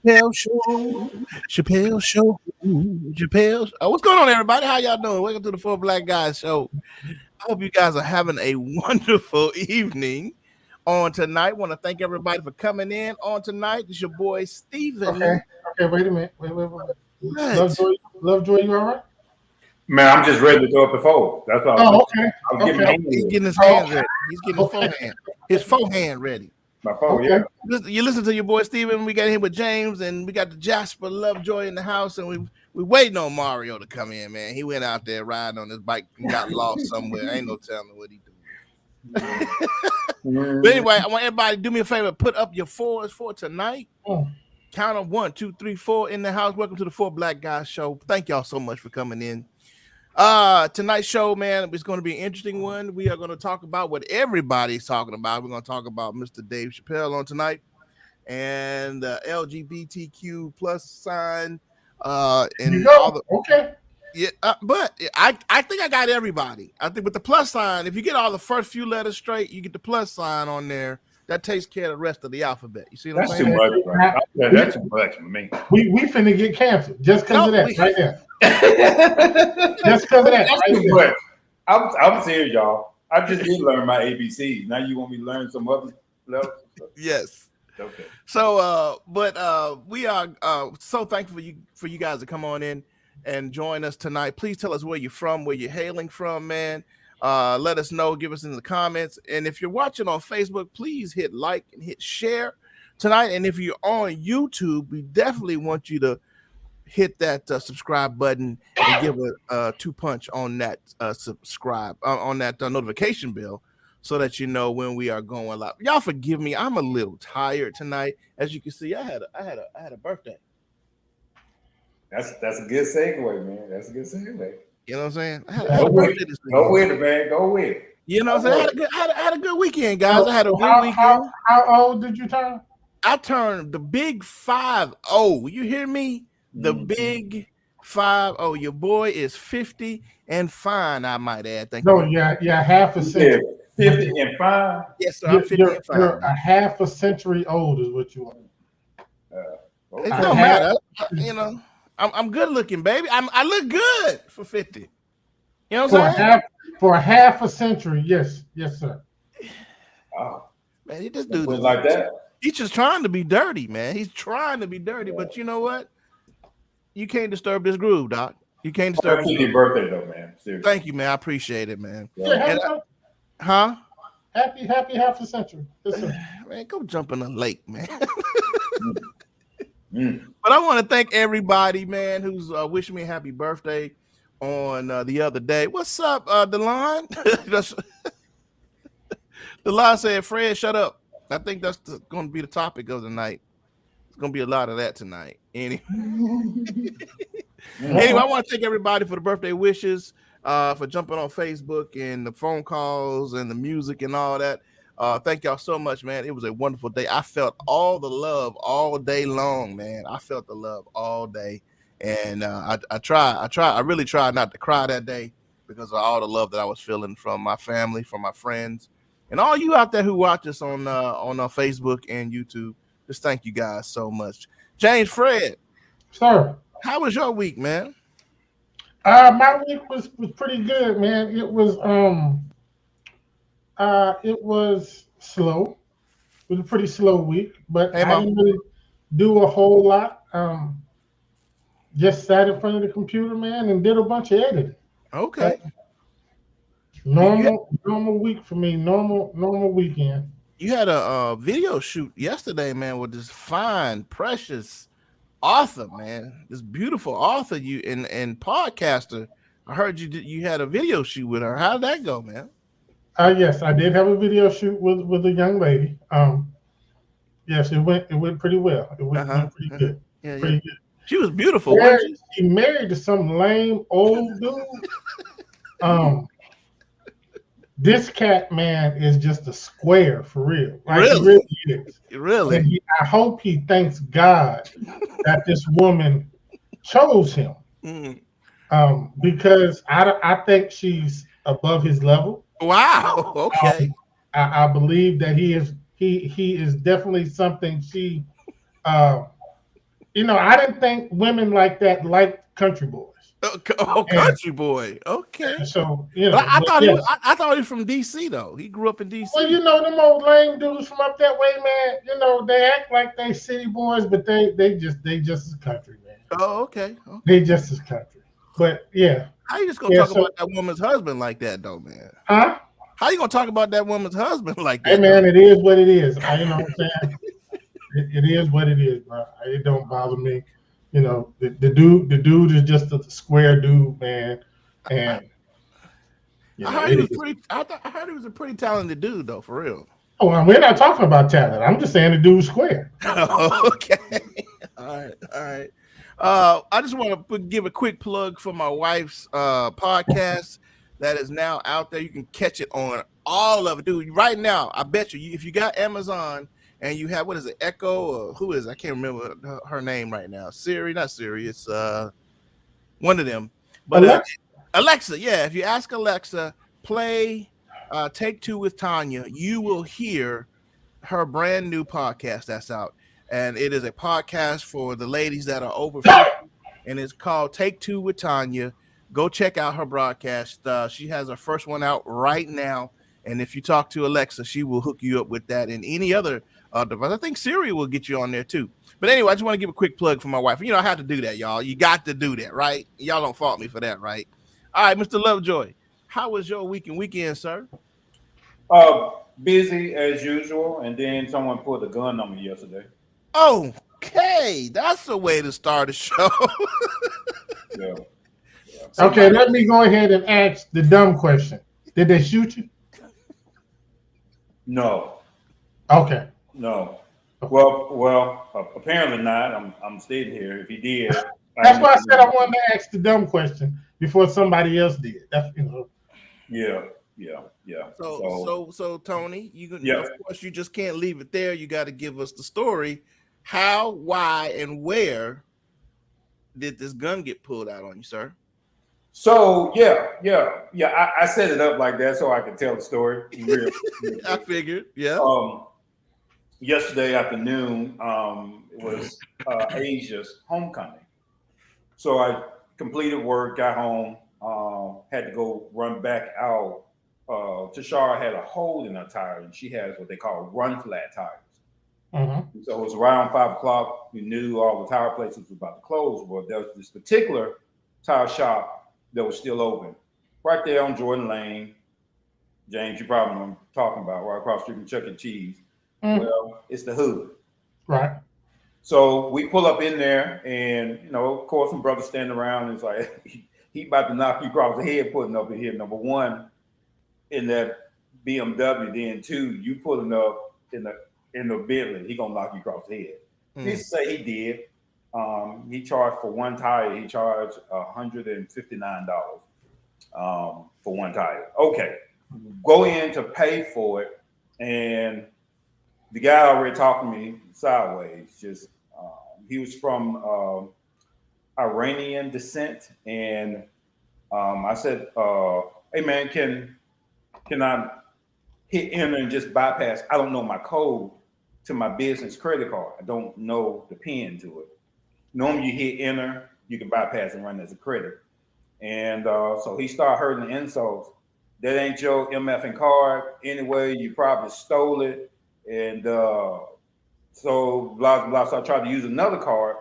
Chappelle Show. Chappelle Show. Chappelle. What's going on, everybody? How y'all doing? Welcome to the Four Black Guys Show. I hope you guys are having a wonderful evening on tonight. Want to thank everybody for coming in on tonight. It's your boy Steven. Okay, wait a minute. Wait. What? Lovejoy, you all right? Man, I'm just ready to throw up the fold. That's all. Oh, okay. I was getting my hand He's ready. getting his hands ready. He's getting his forehand ready. My phone, Okay. yeah. You listen to your boy Steven. We got him with James, and we got the Jasper Lovejoy in the house, and we waiting on Mario to come in, man. He went out there riding on his bike and got lost somewhere. Ain't no telling what he doing. But anyway, I want everybody to do me a favor. Put up your fours for tonight. Count them 1, 2, 3, 4 in the house. Welcome to the Four Black Guys Show. Thank y'all so much for coming in. Tonight's show, man, it's going to be an interesting one. We are going to talk about what everybody's talking about. We're going to talk about Mr. Dave Chappelle on tonight and LGBTQ plus sign. And all the okay. Yeah, but I think I got everybody. I think with the plus sign, if you get all the first few letters straight, you get the plus sign on there. That takes care of the rest of the alphabet. You see what I'm That's saying? too much, bro. Yeah, that's too much for me. We finna get canceled just because of that right there. Just because of that. That's too much. I'm serious, y'all. I just did learn my ABCs. Now you want me to learn some other levels? Yes. Okay. So, we are so thankful for you guys to come on in and join us tonight. Please tell us where you're from, where you're hailing from, man. Let us know, give us in the comments. And if you're watching on Facebook, please hit like and hit share tonight. And if you're on YouTube, we definitely want you to hit that subscribe button and give a 2-punch on that subscribe on that notification bell so that you know when we are going live. Y'all forgive me, I'm a little tired tonight. As you can see, I had a birthday. That's a good segue, man. That's a good segue. You know what I'm saying? I had a birthday this weekend. Go with it, man. Go with it. You know what I'm saying? I had a good weekend, guys. I had a good weekend. How old did you turn? I turned the big 50. You hear me? The big 50. Your boy is 50 and fine, I might add. Thank you. Yeah, half a century. 50 and 5? Yes, sir. I'm 50 and 5. You're a half a century old is what you are. It don't matter. You know, I'm good looking, baby. I look good for 50. You know what I'm saying? For half a century, yes, sir. Oh, man, he just do like that. He's just trying to be dirty, man. He's trying to be dirty, but you know what? You can't disturb this groove, Doc. You can't disturb. Happy your birthday, though, man. Seriously. Thank you, man. I appreciate it, man. Yeah, happy half a century. Yes, sir. Man, go jump in the lake, man. But I want to thank everybody, man, who's wishing me a happy birthday on the other day. What's up, DeLon? DeLon said, Fred, shut up. I think that's going to be the topic of the night. It's going to be a lot of that tonight. Anyway, I want to thank everybody for the birthday wishes, for jumping on Facebook and the phone calls and the music and all that. Thank y'all so much, man. It was a wonderful day. I felt all the love all day long, man. I felt the love all day. And I really tried not to cry that day because of all the love that I was feeling from my family, from my friends, and all you out there who watch us on Facebook and YouTube. Just thank you guys so much. James Fred, sir, how was your week, man? My week was pretty good, man. It was slow. It was a pretty slow week, but I didn't really do a whole lot. Just sat in front of the computer, man, and did a bunch of editing. Okay. Normal week for me. Normal weekend. You had a video shoot yesterday, man, with this fine, precious author, man. This beautiful author and podcaster. I heard you had a video shoot with her. How did that go, man? Yes, I did have a video shoot with a young lady. Yes, it went pretty well. It went pretty good. Yeah, pretty good. She was beautiful. She married to some lame old dude. This cat, man, is just a square for real. Like, really? He really is. Really? And I hope he thanks God that this woman chose him. Because I think she's above his level. Wow. Okay. I believe that he is definitely something she I didn't think women like that liked country boys. Country boy. Okay. And so, But I but thought he was. yes. I thought he was from DC though. He grew up in DC. Well, them old lame dudes from up that way, man. They act like they city boys, but they just as country, man. Oh, okay. They just as country. But yeah. How you just gonna talk about that woman's husband like that, though, man? Huh? How you gonna talk about that woman's husband like that? Hey, man, it is what it is. You know what I'm saying? It is what it is, bro. It don't bother me. The dude is just a square dude, man. And I heard he was pretty. I heard he was a pretty talented dude, though, for real. Oh, well, we're not talking about talent. I'm just saying the dude's square. Okay. All right. I just want to give a quick plug for my wife's podcast that is now out there. You can catch it on all of it, dude. Right now, I bet you, if you got Amazon and you have, what is it, Echo or who is it? I can't remember her name right now. Siri, not Siri. It's one of them. But Alexa, yeah. If you ask Alexa, play Take Two with Tanya, you will hear her brand new podcast that's out. And it is a podcast for the ladies that are over 50, and it's called Take Two with Tanya. Go check out her broadcast. She has her first one out right now. And if you talk to Alexa, she will hook you up with that and any other device. I think Siri will get you on there too. But anyway, I just want to give a quick plug for my wife. I have to do that, y'all. You got to do that, right? Y'all don't fault me for that, right? All right, Mr. Lovejoy, how was your weekend, sir? Busy as usual, and then someone pulled a gun on me yesterday. Okay, that's a way to start a show. Yeah. Okay, let me go ahead and ask the dumb question. Did they shoot you? No. Okay. No. Well, apparently not. I'm staying here. If he did, that's why I said I wanted to ask the dumb question before somebody else did. That's Yeah. So Tony, of course you just can't leave it there. You got to give us the story. How, why, and where did this gun get pulled out on you, sir? So yeah. I set it up like that so I could tell the story. Real. I figured, yeah. Yesterday afternoon, it was Asia's homecoming. So I completed work, got home, had to go run back out. Tashara had a hole in her tire, and she has what they call run flat tires. Mm-hmm. So it was around 5 o'clock. We knew all the tire places were about to close. Well, there was this particular tire shop that was still open, right there on Jordan Lane. James, you probably know what I'm talking about, right across the street from Chuck E. Cheese. Mm-hmm. Well, it's the hood. Right. So we pull up in there, and of course, some brothers standing around. And it's like he about to knock you across the head putting up in here. Number one, in that BMW, then two, you pulling up in the Bentley, he gonna knock you across the head. He say he did. He charged for one tire. He charged $159 for one tire. Okay, go in to pay for it, and the guy already talking to me sideways. Just he was from Iranian descent, and I said, "Hey man, can I hit enter and just bypass? I don't know my code to my business credit card. I don't know the PIN to it. Normally you hit enter, you can bypass and run as a credit." And so he started hurting the insults. That ain't your MFing card. Anyway, you probably stole it. And so blah, blah. So I tried to use another card.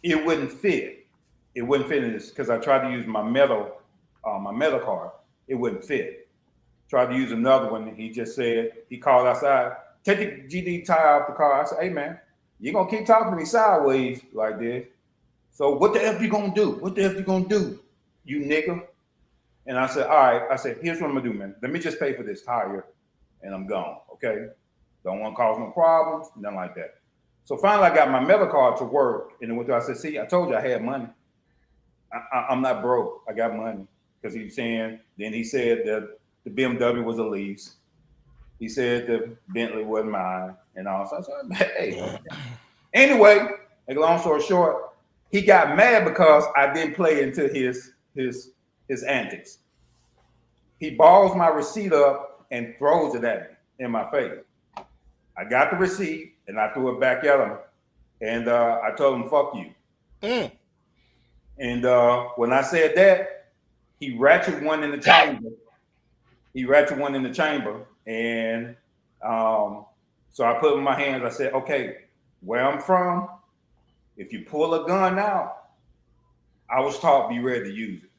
It wouldn't fit. It wouldn't fit in this because I tried to use my metal card. It wouldn't fit. Tried to use another one. He just said, he called outside, "Take the GD tire off the car." I said, "Hey man, you're gonna keep talking to me sideways like this. So what the F you gonna do? What the F you gonna do, you nigga?" And I said, "All right." I said, "Here's what I'm gonna do, man. Let me just pay for this tire and I'm gone. Okay? Don't want to cause no problems, nothing like that." So finally I got my metal card to work, and then I said, "See, I told you I had money. I'm not broke. I got money." Because he was saying, then he said that the BMW was a lease. He said the Bentley wasn't mine, and all. So I said, "Hey." Anyway, make a long story short, he got mad because I didn't play into his antics. He balls my receipt up and throws it at me in my face. I got the receipt and I threw it back at him. And I told him, "Fuck you." Mm. And when I said that, he ratcheted one in the chamber. He ratcheted one in the chamber, and so I put in my hands. I said, "Okay, where I'm from, if you pull a gun out, I was taught be ready to use it."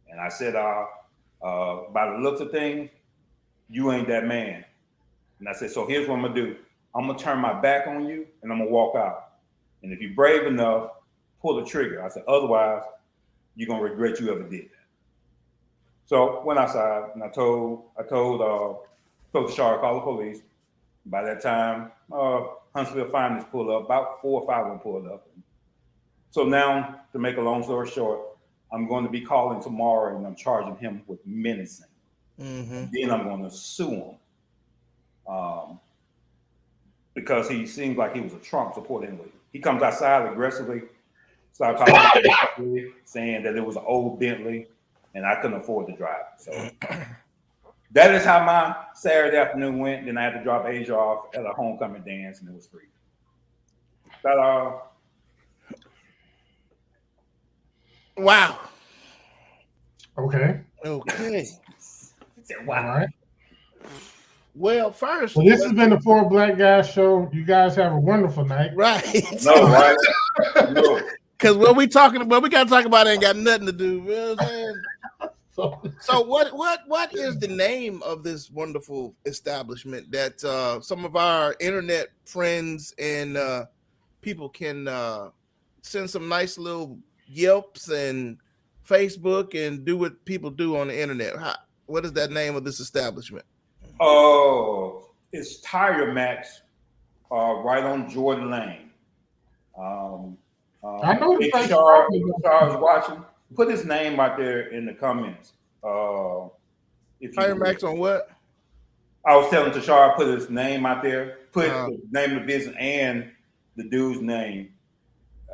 And I said, "By the looks of things, you ain't that man." And I said, "So here's what I'm gonna do. I'm gonna turn my back on you, and I'm gonna walk out. And if you're brave enough, pull the trigger." I said, "Otherwise, you're gonna regret you ever did that." So went outside and I told Tashara, call the police. By that time, Huntsville Finance pulled up. About 4 or 5 of them pulled up. So now, to make a long story short, I'm going to be calling tomorrow and I'm charging him with menacing. Mm-hmm. Then I'm going to sue him because he seems like he was a Trump supporter anyway. He comes outside aggressively, started talking saying that it was an old Bentley and I couldn't afford to drive. So that is how my Saturday afternoon went. Then I had to drop Asia off at a homecoming dance, and it was free. Ta-da! Wow. Okay. Okay. Wow. All right. Well, first. Well, this has been the Four Black Guys Show. You guys have a wonderful night. Right. No, right? No. Because what we got to talk about ain't got nothing to do. You know what I'm saying? So what is the name of this wonderful establishment that some of our internet friends and people can send some nice little Yelps and Facebook and do what people do on the internet? What is that name of this establishment? Oh, it's Tire Max, right on Jordan Lane. I know the place. Charles watching. Put his name out there in the comments. Tire Max on what? I was telling Tashara, put his name out there. Put the name of the business and the dude's name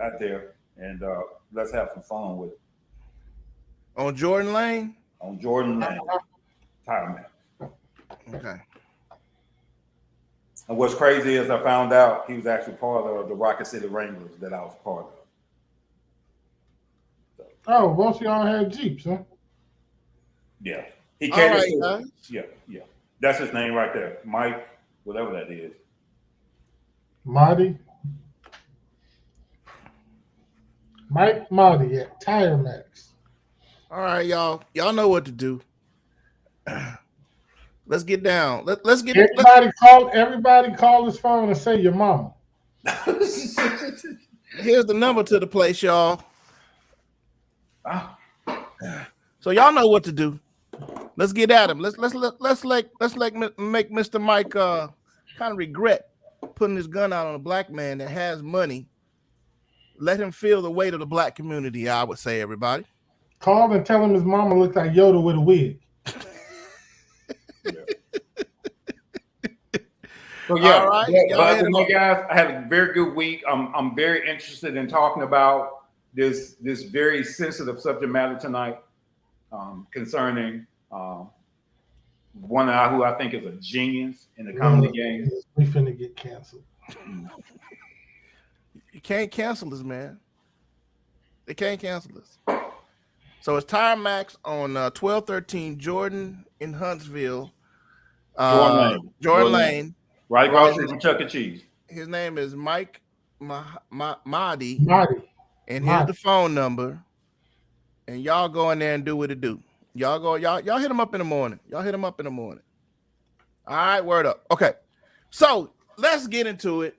out there, and let's have some fun with it. On Jordan Lane? On Jordan Lane. Tire Max. Okay. And what's crazy is I found out he was actually part of the Rocket City Wranglers that I was part of. So. Oh, both of y'all had Jeeps, huh? Yeah. He caters right, yeah. That's his name right there. Mike, whatever that is. Marty. Mike Marty at Tire Max. All right, y'all. Y'all know what to do. Let's get down. Let's get everybody call his phone and say your mama. Here's the number to the place, y'all. So y'all know what to do. Let's get at him. Let's make Mr. Mike kind of regret putting his gun out on a black man that has money. Let him feel the weight of the black community, I would say, everybody. Call and tell him his mama looked like Yoda with a wig. So yeah, all right. Guys, I had a very good week. I'm very interested in talking about this very sensitive subject matter tonight, concerning one who I think is a genius in the comedy game. We finna get canceled. You can't cancel us, man. They can't cancel us. So it's Tire Max on 1213 Jordan in Huntsville. Jordan Lane. Right across from Chuck E. Cheese. His name is Mike Mahdi. And here's the phone number. And y'all go in there and do what it do. Y'all hit him up in the morning. All right, word up. Okay. So let's get into it.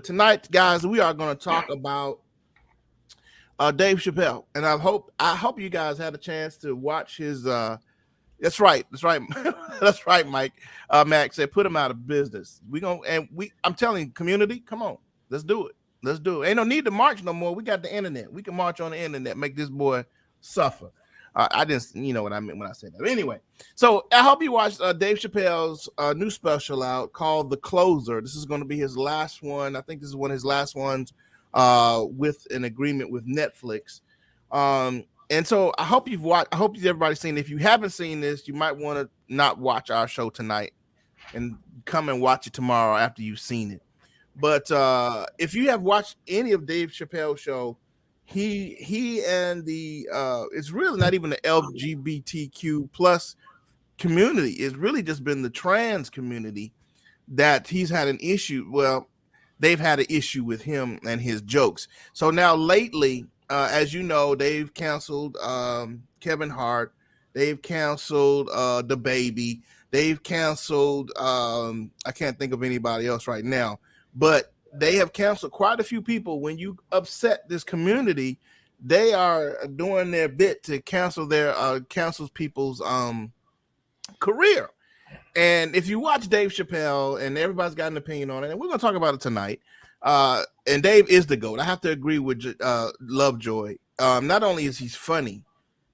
Tonight, guys, we are going to talk about Dave Chappelle. And I hope you guys had a chance to watch his That's right. That's right, Mike. Max said, put him out of business. I'm telling you, community, come on. Let's do it. Ain't no need to march no more. We got the internet. We can march on the internet, make this boy suffer. I didn't, you know what I meant when I said that. But anyway, so I hope you watched Dave Chappelle's new special out called The Closer. This is going to be his last one. I think this is one of his last ones with an agreement with Netflix. And so I hope you've watched. I hope everybody's seen it. If you haven't seen this, you might want to not watch our show tonight and come and watch it tomorrow after you've seen it. But if you have watched any of Dave Chappelle's show, he and the it's really not even the LGBTQ plus community. It's really just been the trans community that he's had an issue. Well, they've had an issue with him and his jokes. So now lately, as you know, they've canceled Kevin Hart. They've canceled the baby. They've canceled I can't think of anybody else right now, but they have canceled quite a few people. When you upset this community, they are doing their bit to cancel their cancels people's career. And if you watch Dave Chappelle, and everybody's got an opinion on it, and we're going to talk about it tonight, and Dave is the GOAT. I have to agree with Lovejoy. Not only is he funny,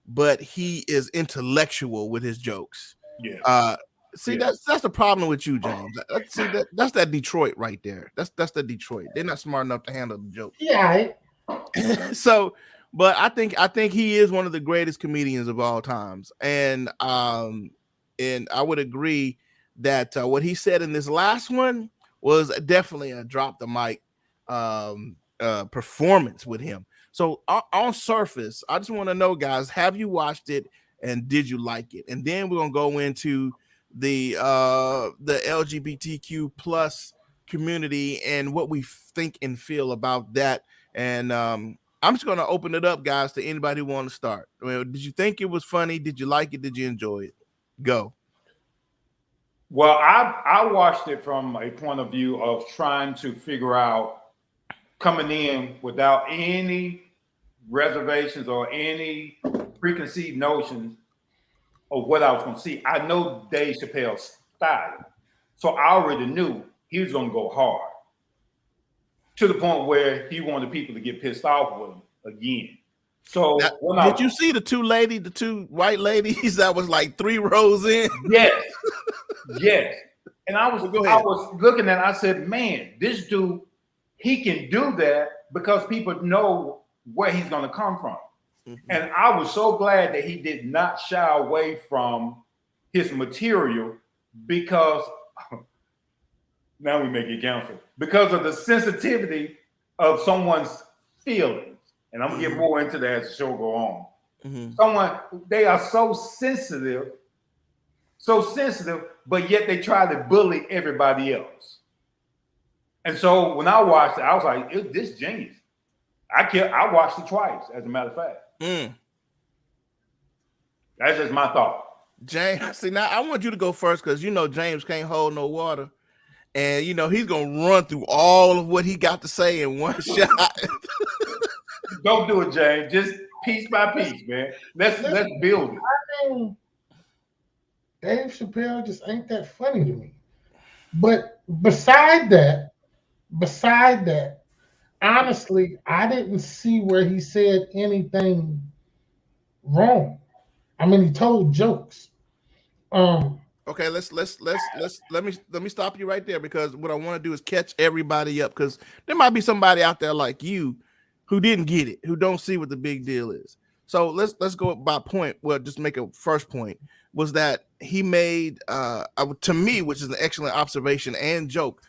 but he is intellectual with his jokes. Yeah. See, that's the problem with you, James. That's that Detroit right there. That's the Detroit. They're not smart enough to handle the jokes. Yeah. So, but I think he is one of the greatest comedians of all times, and I would agree that what he said in this last one was definitely a drop the mic performance with him. So on surface, I just want to know, guys, have you watched it and did you like it? And then we're gonna go into the LGBTQ plus community and what we think and feel about that. And I'm just gonna open it up, guys, to anybody who want to start. Well, did you think it was funny? Did you like it? Did you enjoy it? Go. Well, I watched it from a point of view of trying to figure out, coming in without any reservations or any preconceived notions of what I was going to see. I know Dave Chappelle's style, so I already knew he was going to go hard, to the point where he wanted people to get pissed off with him again. So now, did you see the two white ladies that was like 3 rows in? Yes. Yes. And I was looking at it, I said, man, this dude, he can do that because people know where he's going to come from. Mm-hmm. And I was so glad that he did not shy away from his material, because now we make it counsel, because of the sensitivity of someone's feelings. And I'm going to get more into that as the show go on. Mm-hmm. They are so sensitive, but yet they try to bully everybody else. And so when I watched it, I was like, this is genius. I watched it twice, as a matter of fact. That's just my thought. James, see, now I want you to go first, because you know James can't hold no water. And you know he's gonna run through all of what he got to say in one shot. Don't do it, James. Just piece by piece, man. Let's build it. I mean, Dave Chappelle just ain't that funny to me. But beside that, honestly, I didn't see where he said anything wrong. I mean, he told jokes. Okay, let me stop you right there, because what I want to do is catch everybody up, because there might be somebody out there like you who didn't get it, who don't see what the big deal is. So let's go by point. Well, just make a first point, was that he made to me, which is an excellent observation and joke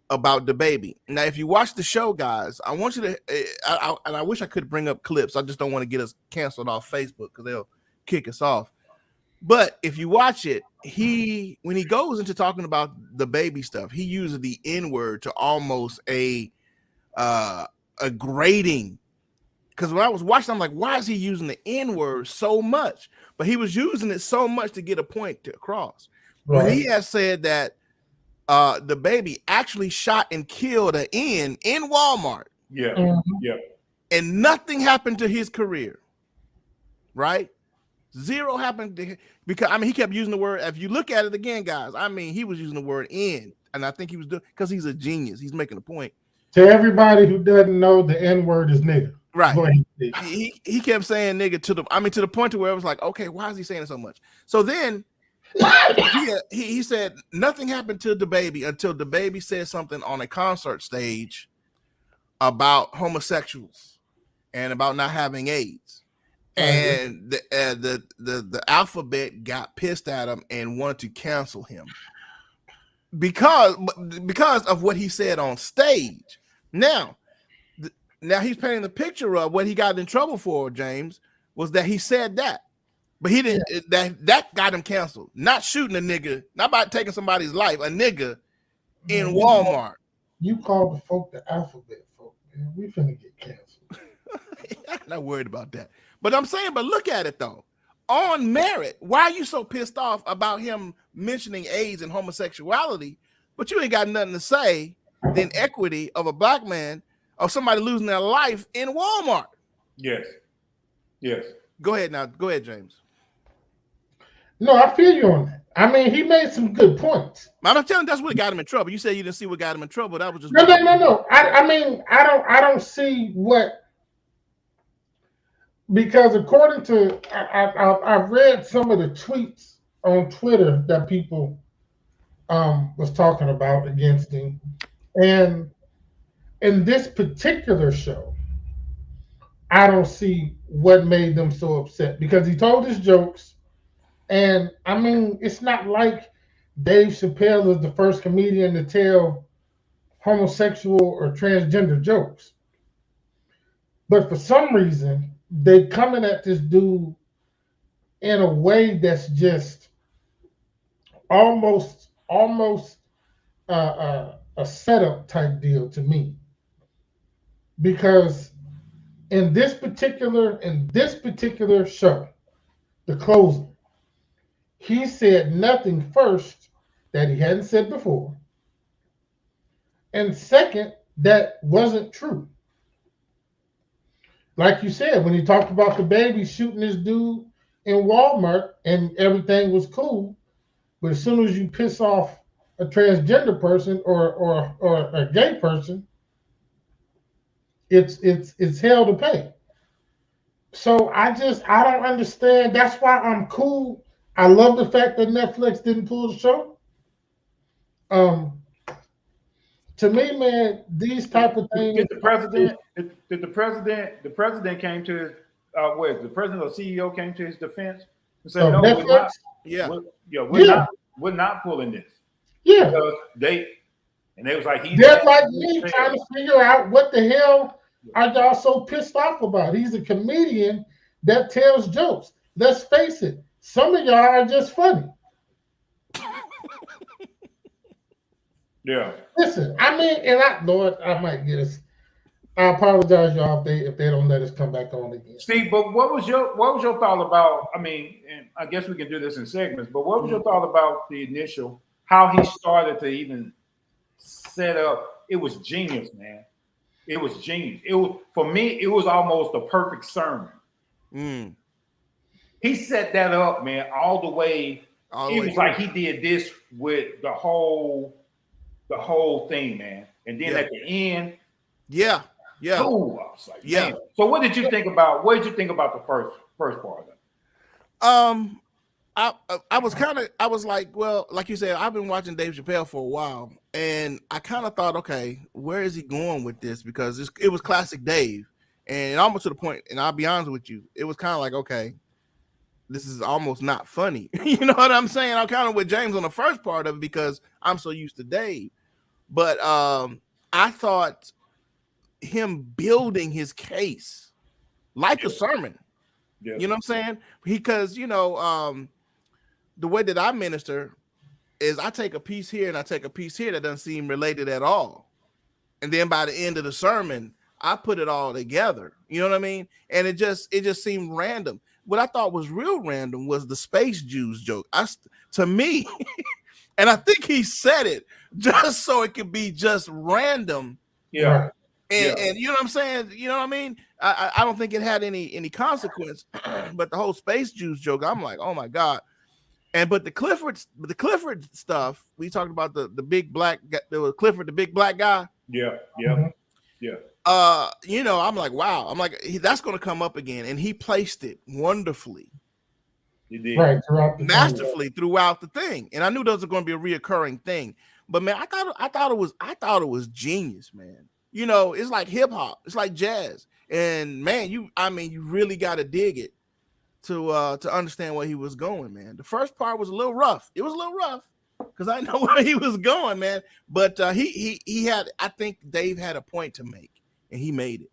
about the baby. Now, if you watch the show, guys, I want you to, and I wish I could bring up clips. I just don't want to get us canceled off Facebook because they'll kick us off. But if you watch it, when he goes into talking about the baby stuff, he uses the N-word to almost a grading. Because when I was watching, I'm like, why is he using the N-word so much? But he was using it so much to get a point across. Right. When he has said that the baby actually shot and killed an N in Walmart. Yeah. Mm-hmm. Yeah. And nothing happened to his career. Right? Zero happened to him, because I mean he kept using the word. If you look at it again, guys, I mean he was using the word "in," and I think he was doing, because he's a genius. He's making a point. To everybody who doesn't know, the N-word is nigga. Right. He kept saying nigga to the point to where it was like, okay, why is he saying it so much? So then he said nothing happened to the baby until the baby said something on a concert stage about homosexuals and about not having AIDS. And the alphabet got pissed at him and wanted to cancel him. because of what he said on stage. Now he's painting the picture of what he got in trouble for. James was that he said that, but he didn't. That got him canceled. Not shooting a nigga, not about taking somebody's life. A nigga in Walmart. You called the folk the alphabet folk, man. We finna get canceled. I'm not worried about that. But I'm saying, but look at it though. On merit, why are you so pissed off about him mentioning AIDS and homosexuality, but you ain't got nothing to say than equity of a black man or somebody losing their life in Walmart? Yes. Go ahead now. Go ahead, James. No, I feel you on that. I mean, he made some good points. I'm telling you, that's what got him in trouble. You said you didn't see what got him in trouble. That was just no. I mean, I don't see what, because according to I've read some of the tweets on Twitter that people was talking about against him, and in this particular show, I don't see what made them so upset, because he told his jokes, and I mean, it's not like Dave Chappelle is the first comedian to tell homosexual or transgender jokes. But for some reason, they coming at this dude in a way that's just almost a setup type deal to me. Because in this particular show, the closing, he said nothing first that he hadn't said before, and second, that wasn't true. Like you said, when he talked about the baby shooting this dude in Walmart and everything was cool, but as soon as you piss off a transgender person or a gay person, it's hell to pay. So I don't understand. That's why I'm cool. I love the fact that Netflix didn't pull the show. To me, man, these type of things. Did the president came to his the president or CEO came to his defense and said, no, Netflix? We're not pulling this. Yeah. Because they was like, they're like me trying to figure out what the hell are y'all so pissed off about. He's a comedian that tells jokes. Let's face it, some of y'all are just funny. Yeah. Listen, I mean, Lord, I might get us. I apologize, y'all, if they don't let us come back on again. Steve, but what was your thought about? I mean, and I guess we can do this in segments. But what was your thought about the initial, how he started to even set up? It was genius, man. It was genius. It was, for me, it was almost a perfect sermon. He set that up, man, all the way. It was like he did this with the whole thing, man. And then at the end, cool. I was like, man. So what did you think about? What did you think about the first part of it? I was like, well, like you said, I've been watching Dave Chappelle for a while, and I kind of thought, okay, where is he going with this? Because it was classic Dave, and almost to the point. And I'll be honest with you, it was kind of like, okay, this is almost not funny. You know what I'm saying? I'm kind of with James on the first part of it because I'm so used to Dave. But I thought him building his case like a sermon. You know what I'm saying? Because, you know, the way that I minister is I take a piece here and I take a piece here that doesn't seem related at all. And then by the end of the sermon, I put it all together. You know what I mean? And it just seemed random. What I thought was real random was the space Jews joke. To me, and I think he said it just so it could be just random. Yeah. And you know what I'm saying? You know what I mean? I don't think it had any consequence, but the whole space Jews joke, I'm like, oh my God. But the Clifford stuff, we talked about the big black guy, Clifford, the big black guy. Yeah. You know, I'm like, wow. I'm like, that's going to come up again, and he placed it wonderfully. He did. Right, masterfully throughout the thing, and I knew those were going to be a reoccurring thing. But man, I thought it was genius, man. You know, it's like hip hop, it's like jazz, and man, you really got to dig it to understand where he was going, man. The first part was a little rough. It was a little rough, because I know where he was going, man. But he had. I think Dave had a point to make, and he made it.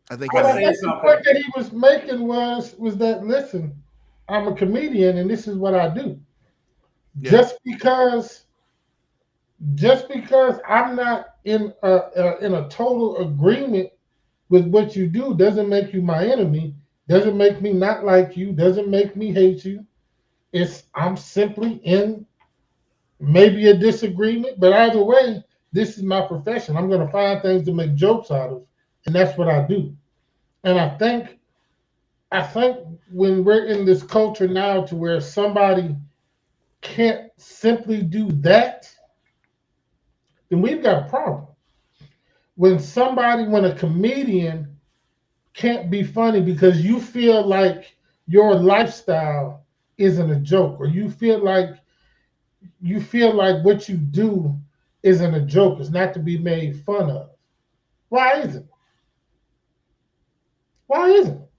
I think he I But I made said it. think the point something. that he was making was that listen, I'm a comedian and this is what I do. Yeah. Just because I'm not in a total agreement with what you do doesn't make you my enemy. Doesn't make me not like you. Doesn't make me hate you. It's I'm simply in maybe a disagreement, but either way, this is my profession. I'm going to find things to make jokes out of, and that's what I do. And I think when we're in this culture now to where somebody can't simply do that, then we've got a problem. When a comedian can't be funny because you feel like your lifestyle isn't a joke, or you feel like what you do isn't a joke, it's not to be made fun of. Why isn't it? Why isn't it?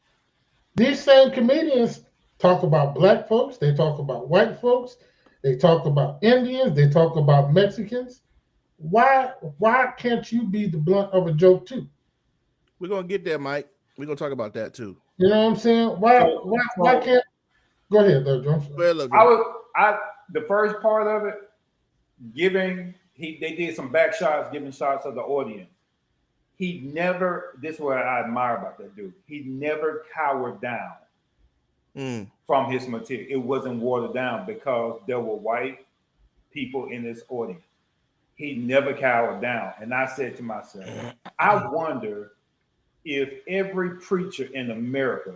These same comedians talk about black folks, they talk about white folks, they talk about Indians, they talk about Mexicans. Why can't you be the blunt of a joke too? We're gonna get there, Mike. We're gonna talk about that too. You know what I'm saying? Why So, why why so can't go ahead though, Johnson? Well, look, I was I the first part of it, giving they did some back shots, giving shots of the audience. He never. This is what I admire about that dude. He never cowered down mm, from his material. It wasn't watered down because there were white people in this audience. He never cowered down. And I said to myself, I wonder if every preacher in America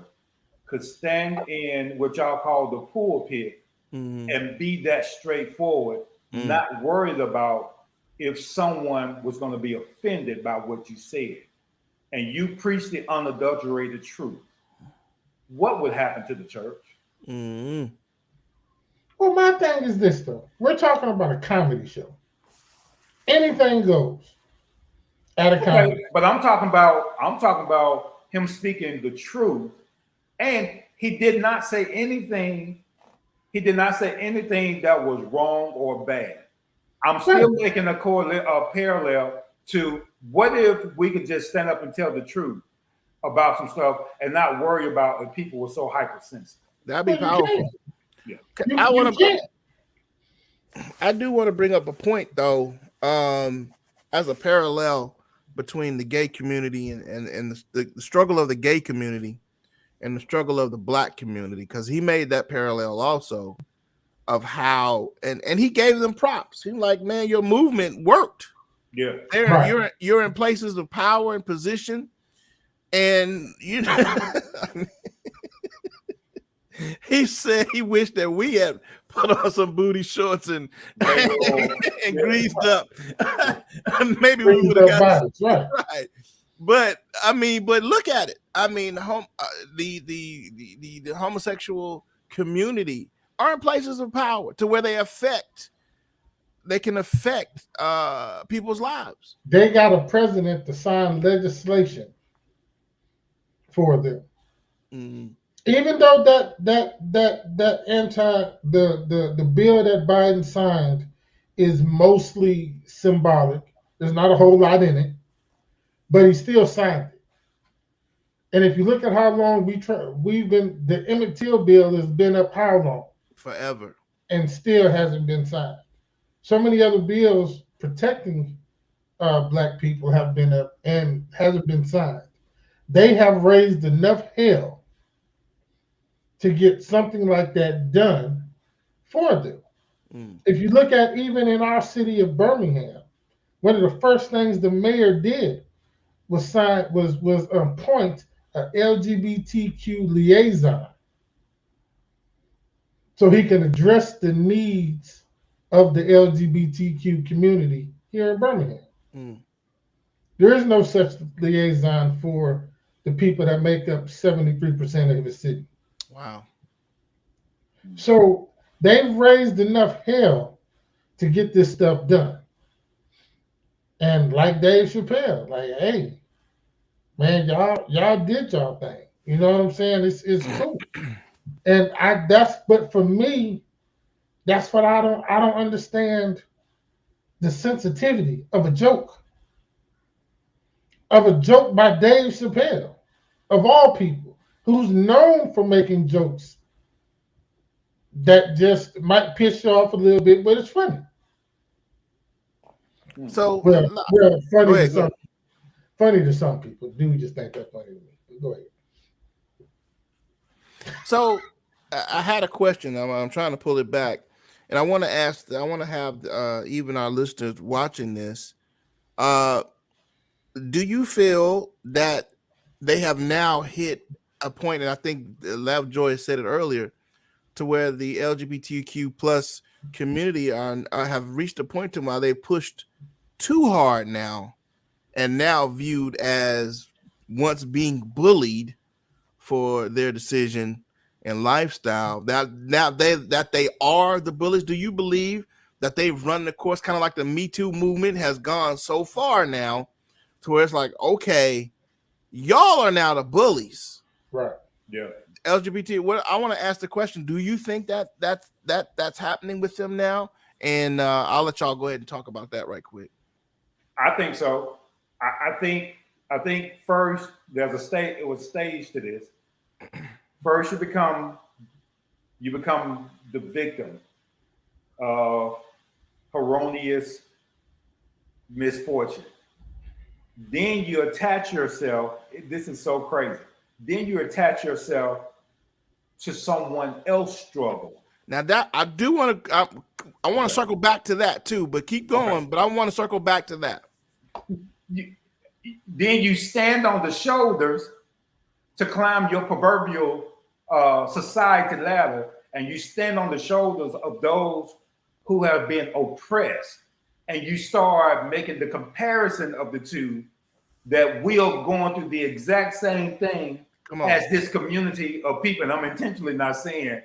could stand in what y'all call the pulpit mm, and be that straightforward, mm. not worried about if someone was going to be offended by what you said, and you preach the unadulterated truth, what would happen to the church? Mm. Well, my thing is this though. We're talking about a comedy show. Anything goes at a comedy. Okay, but I'm talking about him speaking the truth, and he did not say anything. He did not say anything that was wrong or bad. I'm Right. still making a parallel to what if we could just stand up and tell the truth about some stuff and not worry about if people were so hypersensitive. That'd be Well, you powerful. can't. Yeah. I You want to. can't. I do want to bring up a point though, as a parallel between the gay community and the struggle of the gay community and the struggle of the black community, because he made that parallel also of how and he gave them props. He was like, man, your movement worked. Yeah. Right. You're in places of power and position, and you know. He said he wished that we had put on some booty shorts and and greased up. Maybe we Brings would have up got bodies. Right. right. But I mean, but look at it. I mean, the homosexual community are in places of power to where they can affect people's lives. They got a president to sign legislation for them. Mm, Even though that anti the bill that Biden signed is mostly symbolic. There's not a whole lot in it, but he still signed it. And if you look at how long we've been the Emmett Till bill has been up how long forever. and still hasn't been signed. So many other bills protecting black people have been up and hasn't been signed. They have raised enough hell to get something like that done for them. Mm, If you look at even in our city of Birmingham, one of the first things the mayor did was appoint a LGBTQ liaison so he can address the needs of the LGBTQ community here in Birmingham. mm. There is no such liaison for the people that make up 73% of the city. Wow. So they've raised enough hell to get this stuff done. And like Dave Chappelle, like, hey, man, y'all did y'all thing. You know what I'm saying? It's cool. And but for me, That's what I don't understand the sensitivity of a joke by Dave Chappelle, of all people, who's known for making jokes that just might piss you off a little bit, but it's funny. So Well, go funny to ahead. Go some, ahead. funny to some people. Dude, just think that's funny to me. But go ahead. So I had a question. I'm trying to pull it back, and I want to ask. I want to have even our listeners watching this. Uh, do you feel that they have now hit a point, and I think Lav Joy said it earlier, to where the LGBTQ plus community have reached a point to where they pushed too hard now, and now viewed as once being bullied for their decision and lifestyle. That they are the bullies. Do you believe that they've run the course, kind of like the Me Too movement has gone so far now, to where it's like, okay, y'all are now the bullies. Right. Yeah. LGBT. What I want to ask the question: do you think that's happening with them now? And I'll let y'all go ahead and talk about that right quick. I think so. I think first there's a stage. It was stage to this. First, you become the victim of erroneous misfortune. Then you attach yourself. This is so crazy. Then you attach yourself to someone else's struggle. Now that I do want to, I want to circle back to that too. But keep going. Okay. But I want to circle back to that. Then you stand on the shoulders to climb your proverbial society ladder, and you stand on the shoulders of those who have been oppressed, and you start making the comparison of the two, that we are going through the exact same thing as this community of people. And I'm intentionally not saying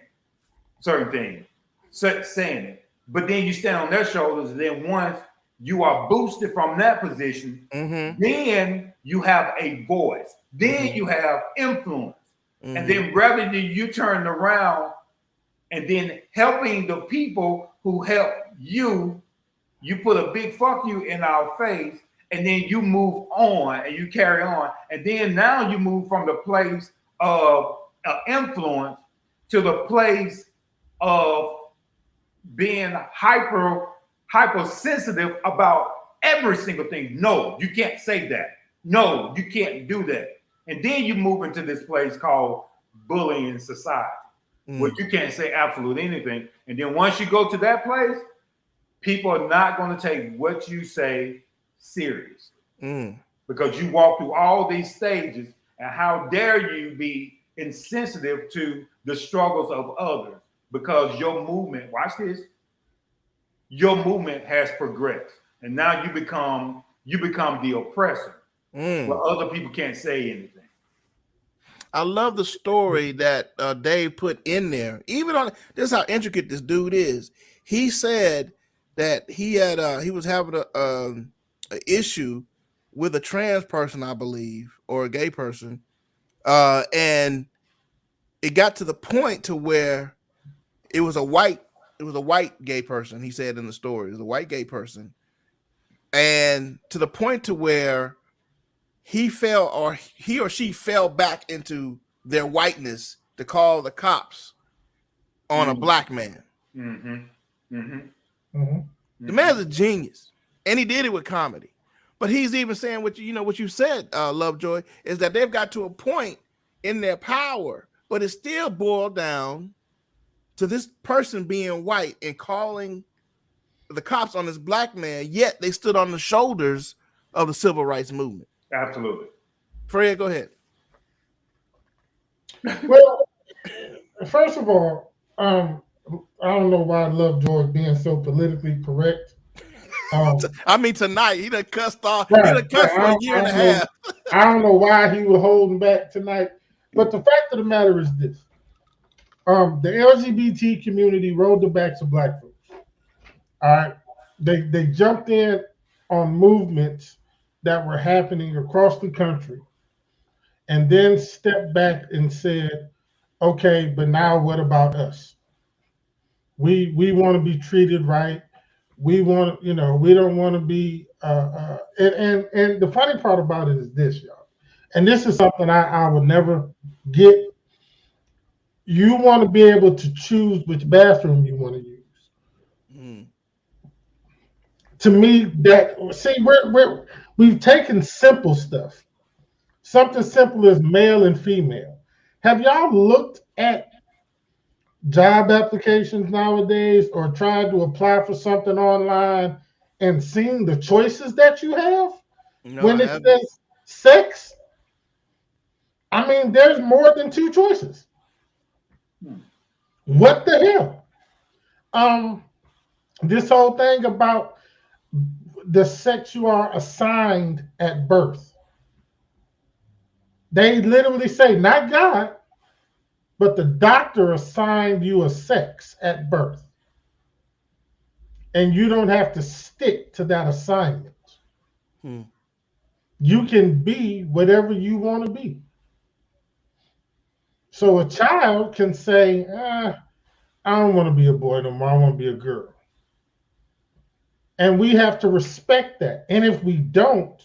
certain things, saying it. But then you stand on their shoulders, and then once you are boosted from that position, then you have a voice. Then you have influence. And then rather than you turn around and then helping the people who help you, you put a big fuck you in our face, and then you move on and you carry on. And then now you move from the place of influence to the place of being hypersensitive about every single thing. No, you can't say that. No, you can't do that. And then you move into this place called bullying society, where you can't say absolutely anything. And then once you go to that place, people are not going to take what you say serious, because you walk through all these stages. And how dare you be insensitive to the struggles of others, because your movement, watch this, your movement has progressed, and now you become the oppressor, where other people can't say anything. I love the story that Dave put in there. Even on this, is how intricate this dude is. He said that he was having a issue with a trans person, I believe, or a gay person, and it got to the point to where it was a white gay person. He said in the story, it was a white gay person, and to the point to where he or she fell back into their whiteness to call the cops on a black man. The man's a genius, and he did it with comedy. But he's even saying what you said, Lovejoy, is that they've got to a point in their power, but it still boiled down to this person being white and calling the cops on this black man, yet they stood on the shoulders of the civil rights movement. Absolutely. Fred, go ahead. Well, first of all, I don't know why Lovejoy is being so politically correct. I mean, tonight he done cussed off. Right, he done cussed for a year and a half. I don't know why he was holding back tonight, but the fact of the matter is this: the LGBT community rode the backs of black folks. All right, they jumped in on movements that were happening across the country, and then stepped back and said, "Okay, but now what about us? We want to be treated right. We want, we don't want to be. And the funny part about it is this, y'all. And this is something I would never get. You want to be able to choose which bathroom you want to use. Mm. To me, that see, we've taken simple stuff. Something simple as male and female. Have y'all looked at job applications nowadays or tried to apply for something online and seen the choices that you have No, I when it haven't. says sex? I mean, there's more than two choices. Mm. What the hell? Um, this whole thing about the sex you are assigned at birth. They literally say, not God, but the doctor assigned you a sex at birth. And you don't have to stick to that assignment. Mm. You can be whatever you want to be. So a child can say, I don't want to be a boy no more. I want to be a girl. And we have to respect that. And if we don't,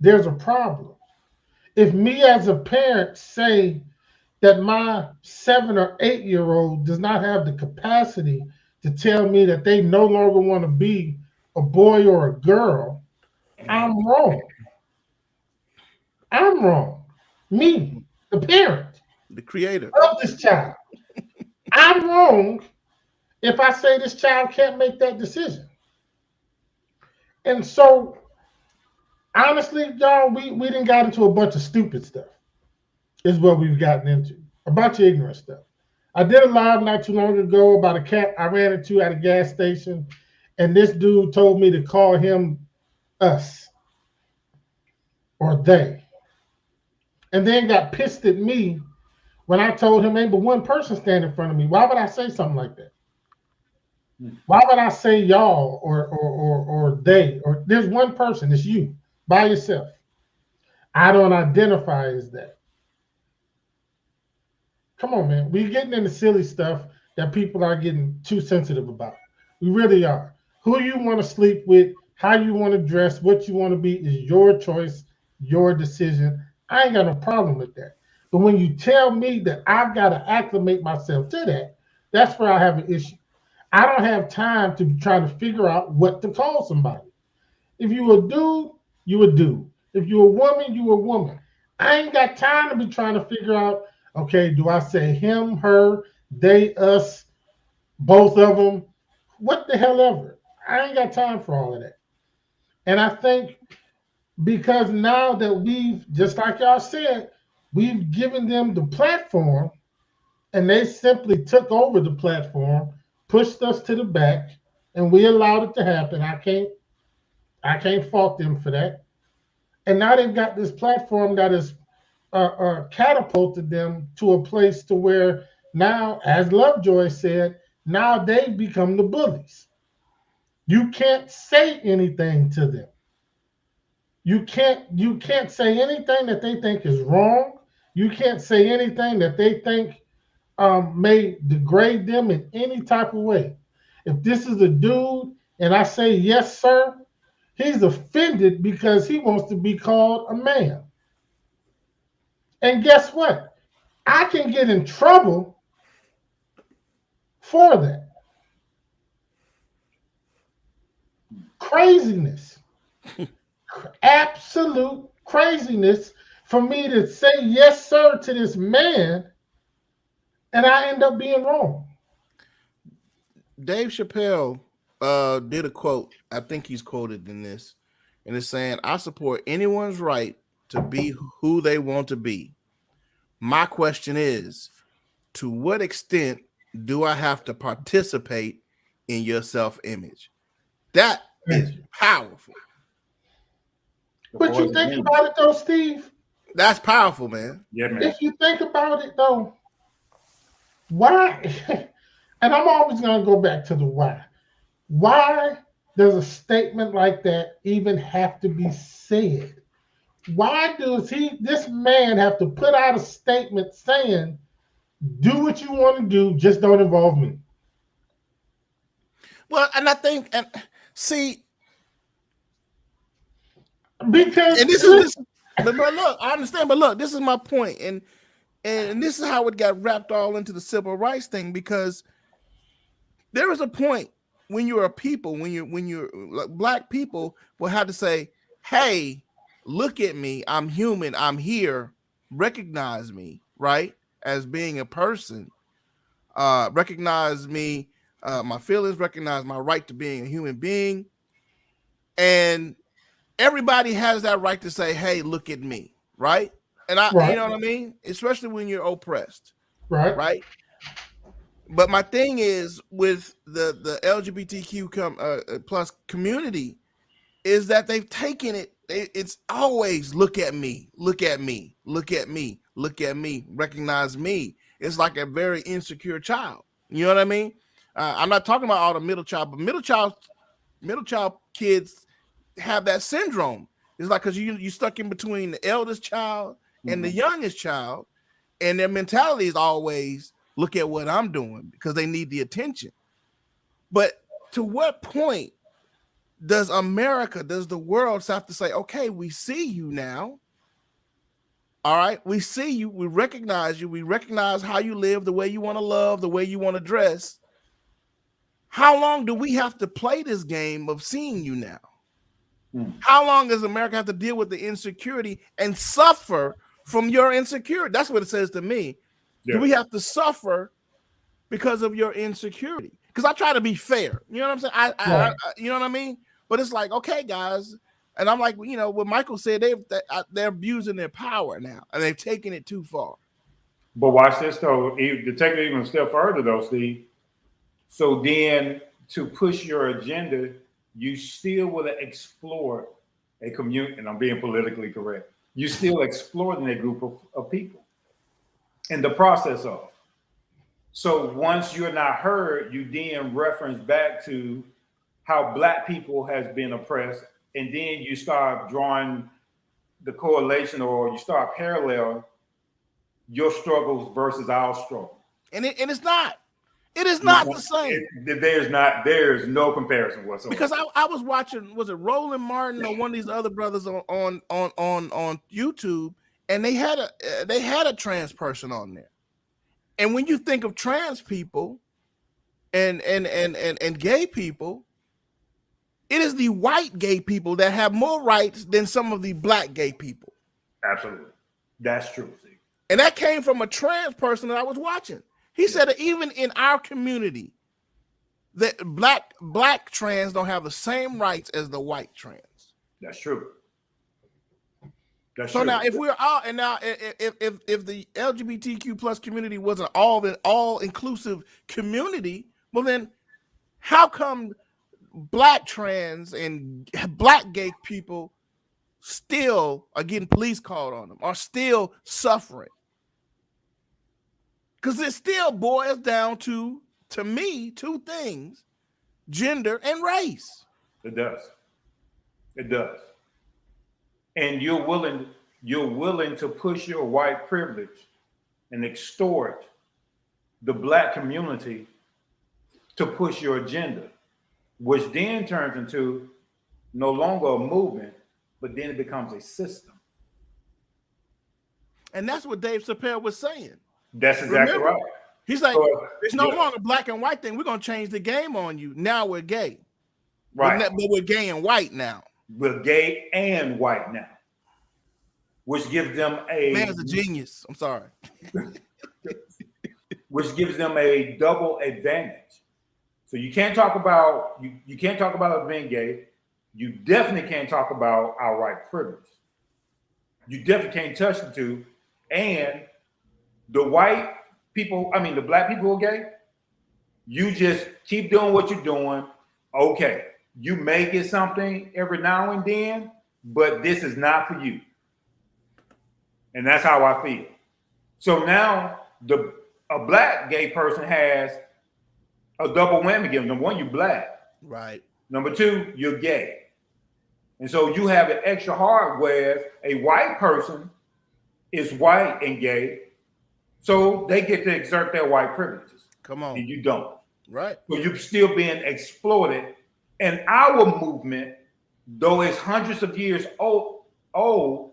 there's a problem. If me as a parent say that my 7 or 8 year old does not have the capacity to tell me that they no longer want to be a boy or a girl, Mm. I'm wrong. I'm wrong. Me, the parent The creator. of this child, I'm wrong if I say this child can't make that decision. And so, honestly, y'all, we didn't got into a bunch of stupid stuff. Is what we've gotten into. A bunch of ignorant stuff. I did a live not too long ago about a cat I ran into at a gas station, and this dude told me to call him us or they, and then got pissed at me when I told him ain't but one person standing in front of me. Why would I say something like that? Why would I say y'all or they? Or there's one person, it's you by yourself. I don't identify as that. Come on, man. We're getting into silly stuff that people are getting too sensitive about. We really are. Who you want to sleep with, how you want to dress, what you want to be is your choice, your decision. I ain't got no problem with that. But when you tell me that I've got to acclimate myself to that, that's where I have an issue. I don't have time to try to figure out what to call somebody. If you a dude, you a dude. If you a woman, you a woman. I ain't got time to be trying to figure out, okay, do I say him, her, they, us, both of them? What the hell ever. I ain't got time for all of that. And I think because now that we've, just like y'all said, we've given them the platform and they simply took over the platform, pushed us to the back, and we allowed it to happen. I can't fault them for that. And now they've got this platform that has catapulted them to a place to where now, as Lovejoy said, now they've become the bullies. You can't say anything to them. You can't say anything that they think is wrong. You can't say anything that they think may degrade them in any type of way. If this is a dude and I say yes, sir, he's offended because he wants to be called a man. And guess what? I can get in trouble for that. Craziness. Absolute craziness for me to say yes, sir, to this man and I end up being wrong. Dave Chappelle did a quote. I think he's quoted in this, and it's saying, "I support anyone's right to be who they want to be. My question is, to what extent do I have to participate in your self-image?" That Thank is you. powerful. The But boys you and think men. about it though, Steve, That's powerful, man. Yeah, man. if you think about it though, why? And I'm always going to go back to the why. Why does a statement like that even have to be said? Why does this man, have to put out a statement saying, do what you want to do, just don't involve me? Well, and I think, and see, Because and this, but look, I understand, but look, this is my point, and this is how it got wrapped all into the civil rights thing, because there is a point when you're a people, when you're like, black people will have to say, "Hey, look at me, I'm human, I'm here, recognize me, right, as being a person, recognize me, my feelings, recognize my right to being a human being," and everybody has that right to say, "Hey, look at me," right? And you right, know what I mean? Especially when you're oppressed, right, right? But my thing is with the LGBTQ plus community is that they've taken it. It's always look at me, look at me, look at me, look at me, recognize me. It's like a very insecure child. You know what I mean? I'm not talking about all the middle child kids have that syndrome. It's like because you stuck in between the eldest child and the youngest child, and their mentality is always look at what I'm doing because they need the attention. But to what point does America, does the world have to say, okay, we see you now. All right, we see you, we recognize you, we recognize how you live, the way you want to love, the way you want to dress. How long do we have to play this game of seeing you now? How long does America have to deal with the insecurity and suffer from your insecurity? That's what it says to me. Yeah. Do we have to suffer because of your insecurity? Because I try to be fair. You know what I'm saying? I you know what I mean? But it's like, okay, guys. And I'm like, you know, what Michael said, they're abusing their power now, and they've taken it too far. But watch this, though. To take it even a step further, though, Steve. So then to push your agenda, you still will explore a community, and I'm being politically correct. You still exploring a group of people in the process of. So once you're not heard, you then reference back to how Black people has been oppressed, and then you start drawing the correlation, or you start paralleling your struggles versus our struggle. And it's not. It is not the same. There's no comparison whatsoever. Because I was watching, was it Roland Martin or one of these other brothers on YouTube, and they had a trans person on there. And when you think of trans people and gay people, it is the white gay people that have more rights than some of the Black gay people. Absolutely. That's true. See? And that came from a trans person that I was watching. He said that even in our community, that black trans don't have the same rights as the white trans. That's true. That's so true. Now, if we're all, and now if the LGBTQ plus community was an all inclusive community, well then, how come Black trans and Black gay people still are getting police called on them, are still suffering? Because it still boils down to me, two things: gender and race. It does. It does. And you're willing to push your white privilege and extort the Black community to push your agenda, which then turns into no longer a movement, but then it becomes a system. And that's what Dave Chappelle was saying. That's exactly right. He's like, it's no longer black and white thing. We're going to change the game on you. Now we're gay. Right. But we're gay and white now. We're gay and white now. Which gives them a... Man's a genius. I'm sorry. Which gives them a double advantage. So you can't talk about... You can't talk about us being gay. You definitely can't talk about our white privilege. You definitely can't touch the two. And the white people, I mean, the Black people who are gay, you just keep doing what you're doing. Okay, you may get something every now and then, but this is not for you. And that's how I feel. So now a Black gay person has a double whammy given. Number one, you're Black. Right. Number two, you're gay. And so you have it extra hard, whereas a white person is white and gay, so they get to exert their white privileges. Come on. And you don't. Right. but you're still being exploited. And our movement, though it's hundreds of years old,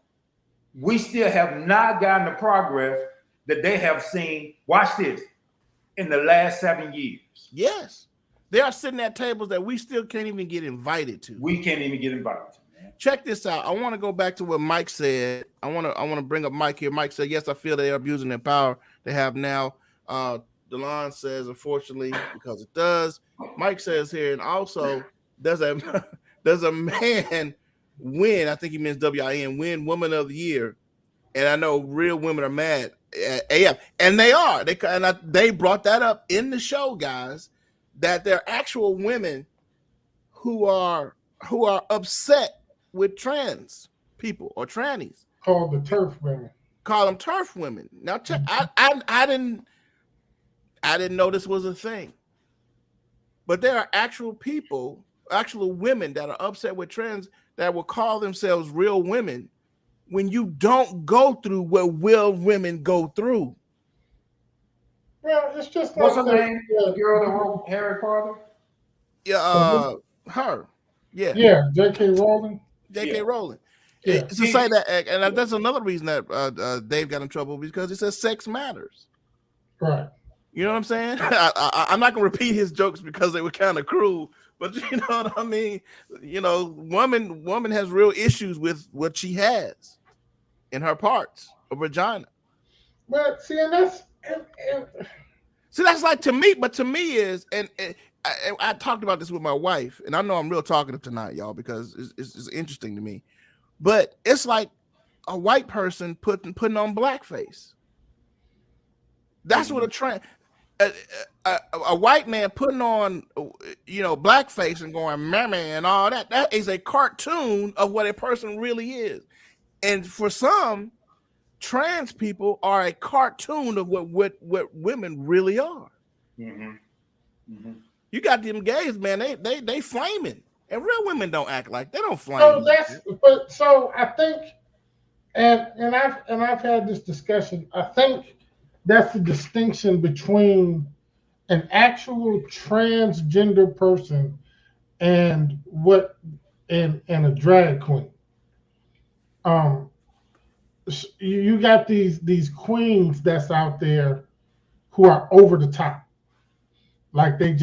we still have not gotten the progress that they have seen. Watch this, in the last 7 years. Yes. They are sitting at tables that we still can't even get invited to. We can't even get invited to, man. Check this out. I want to go back to what Mike said. I want to bring up Mike here. Mike said, yes, I feel they are abusing their power they have now. Delon says, unfortunately, because it does. Mike says here, and also, does a does a man win? I think he means WIN, win Woman of the Year. And I know real women are mad at AF, and they are. They brought that up in the show, guys, that there are actual women who are upset with trans people or trannies. Called the turf women. Call them turf women. Now check. I didn't know this was a thing, but there are actual people, actual women that are upset with trans that will call themselves real women when you don't go through what real women go through. Well, it's just What's her like name? The girl that wrote Harry Potter? Yeah, her. Yeah. Yeah, J.K. Rowling. J.K. Rowling. Yeah. To say that, and that's another reason that Dave got in trouble, because he says sex matters. Right. You know what I'm saying? I'm not gonna repeat his jokes because they were kind of cruel, but you know what I mean. You know, woman has real issues with what she has in her parts of vagina. But see, and that's See, that's like to me, but to me is, and I talked about this with my wife, and I know I'm real talkative tonight, y'all, because it's interesting to me. But it's like a white person putting on blackface. That's what a trend. A white man putting on, blackface and going meh and all that. That is a cartoon of what a person really is. And for some, trans people are a cartoon of what women really are. Mm-hmm. Mm-hmm. You got them gays, man. They flaming, and real women don't act like they don't flame. So I think, and I've had this discussion. I think that's the distinction between an actual transgender person and a drag queen. You got these queens that's out there who are over the top, like they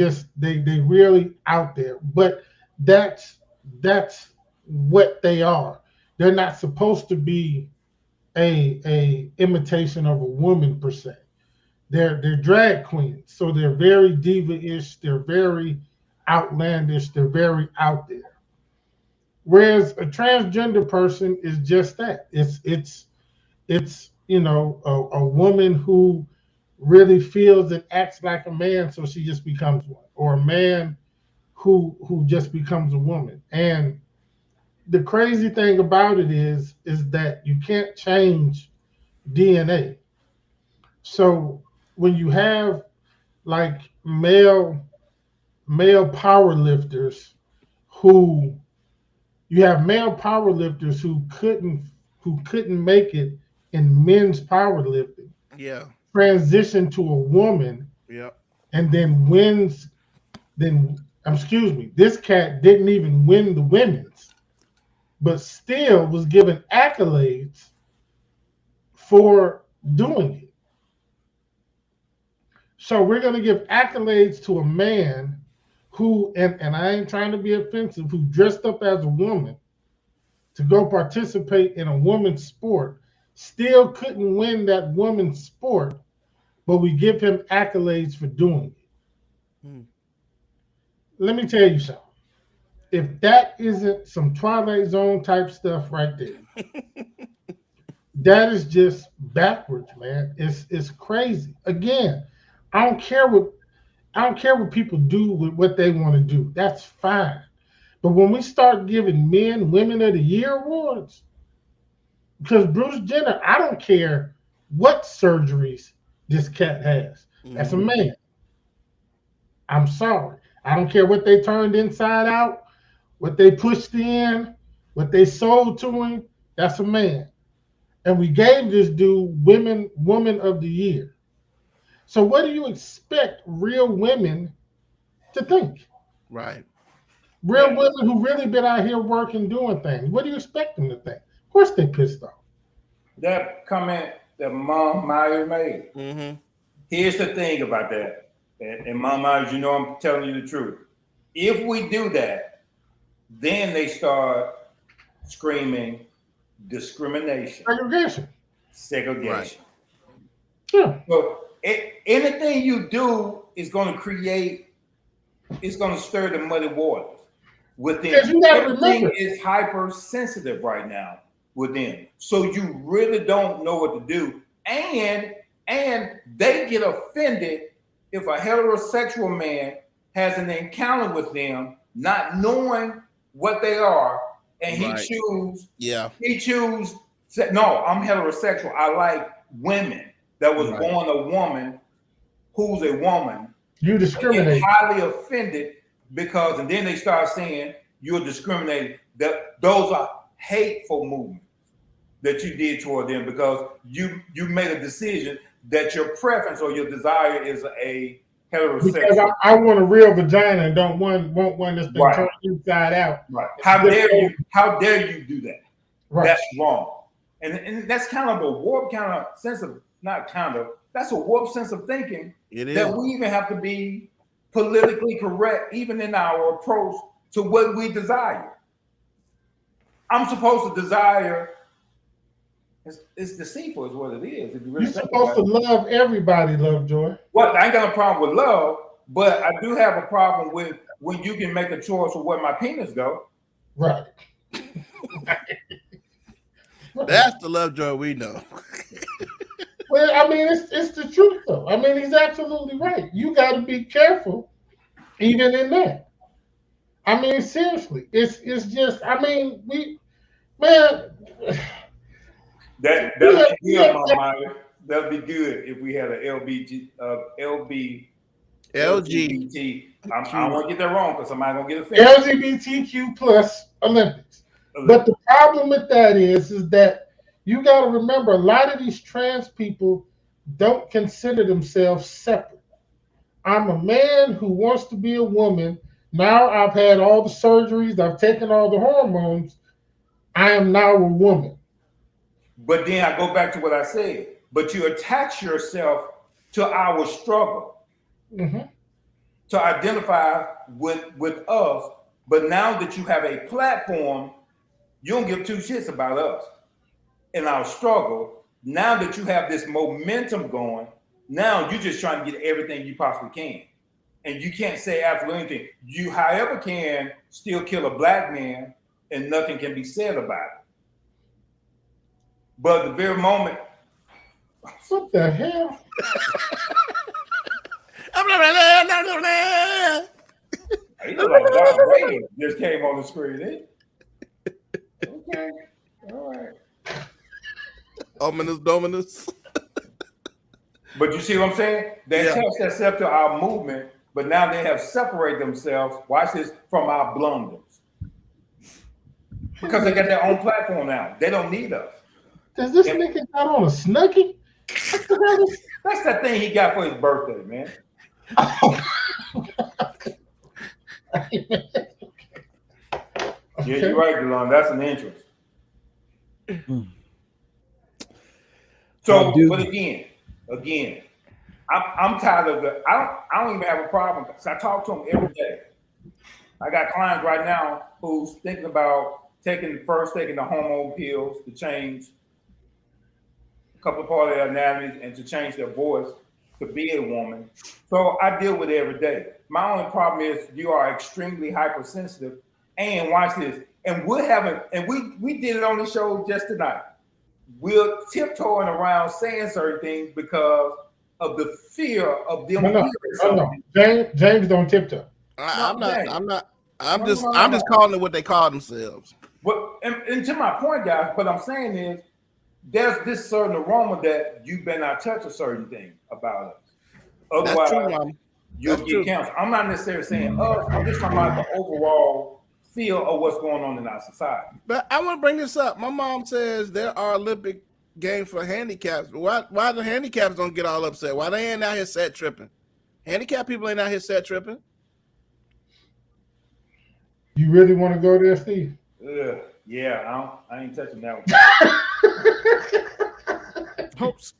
really out there, but that's what they are. They're not supposed to be a imitation of a woman per se. They're drag queens, so they're very diva-ish, they're very outlandish, they're very out there. Whereas a transgender person is just that. It's a woman who really feels and acts like a man, so she just becomes one, or a man who just becomes a woman. And the crazy thing about it is that you can't change DNA. So when you have like male power lifters who couldn't make it in men's powerlifting. Yeah. Transition to a woman. Yeah. And then this cat didn't even win the women's, but still was given accolades for doing it. So we're going to give accolades to a man who, and I ain't trying to be offensive, who dressed up as a woman to go participate in a woman's sport, still couldn't win that woman's sport, but we give him accolades for doing it. Let me tell you something. If that isn't some Twilight Zone type stuff right there, that is just backwards, man. It's crazy. Again, I don't care what people do with what they want to do. That's fine. But when we start giving men Women of the Year awards, because Bruce Jenner, I don't care what surgeries this cat has. That's a man. I'm sorry. I don't care what they turned inside out, what they pushed in, what they sold to him. That's a man. And we gave this dude Woman of the Year. So what do you expect real women to think. Right. Real Yeah. women who really been out here working, doing things. What do you expect them to think? Of course they pissed off. That comment that Mom Myers made. Mm-hmm. Here's the thing about that. And Mom Myers, you know I'm telling you the truth. If we do that, then they start screaming discrimination, Segregation. segregation. Yeah. So anything you do is going to create, it's going to stir the muddy waters within. Because you gotta Everything remember. is hypersensitive right now within. So you really don't know what to do. And they get offended if a heterosexual man has an encounter with them, not knowing what they are, and Right. he choose, no, I'm heterosexual. I like women that was Right. born a woman who's a woman. You They get discriminate. highly offended because, and then they start saying you're discriminating. That those are hateful movements that you did toward them because you made a decision that your preference or your desire is a Because heterosexual. I want a real vagina and don't want one that's been Right. turned inside out. Right. How dare you? How dare you do that? Right. That's wrong. And that's kind of a warped kind of sense of, not kind of, that's a warped sense of thinking It is. that we even have to be politically correct, even in our approach to what we desire. I'm supposed to desire, it's deceitful, is what it is. If you really You're think supposed about to it. love everybody, Lovejoy. Well, I ain't got a problem with love, but I do have a problem with when you can make a choice of where my penis go. Right. That's the Lovejoy we know. Well, I mean, it's the truth, though. I mean, he's absolutely right. You got to be careful, even in that. I mean, seriously, it's just. I mean, man. That'd be good, Mama. That'd be good if we had a LGBT. I don't want to get that wrong because somebody gonna get offended. LGBTQ plus Olympics. But the problem with that is that you got to remember a lot of these trans people don't consider themselves separate. I'm a man who wants to be a woman. Now I've had all the surgeries, I've taken all the hormones. I am now a woman. But then I go back to what I said. But you attach yourself to our struggle Mm-hmm. to identify with us. But now that you have a platform, you don't give two shits about us in our struggle. Now that you have this momentum going, now you're just trying to get everything you possibly can. And you can't say absolutely anything. You, however, can still kill a black man and nothing can be said about it. But the very moment, What the hell? he look like Darth Vader just came on the screen. Eh? Okay, all right. Ominous Dominus. But you see what I'm saying? They attach themselves to our movement, but now they have separated themselves, watch this, from our blunders. Because they got their own platform now. They don't need us. Does this nigga got on a snuggie? That's the thing he got for his birthday, man. Yeah, you're right, Delon. That's an interest. So, but again, I'm tired of the. I don't even have a problem because I talk to them every day. I got clients right now who's thinking about taking the hormone pills to change a couple of part of their anatomy and to change their voice to be a woman. So I deal with it every day. My only problem is you are extremely hypersensitive. And watch this. And we're having, and we did it on the show just tonight. We're tiptoeing around saying certain things because of the fear of them hearing something. James don't tiptoe. I'm just calling it what they call themselves. But and to my point, guys, what I'm saying is there's this certain aroma that you better not touch a certain thing about us. Otherwise, you'll get canceled. I'm not necessarily saying us. I'm just talking about the overall feel of what's going on in our society. But I want to bring this up. My mom says there are Olympic games for handicaps. Why the handicaps don't get all upset? Why they ain't out here set tripping? Handicapped people ain't out here set tripping. You really want to go there, Steve? Yeah, I ain't touching that one. Hopes.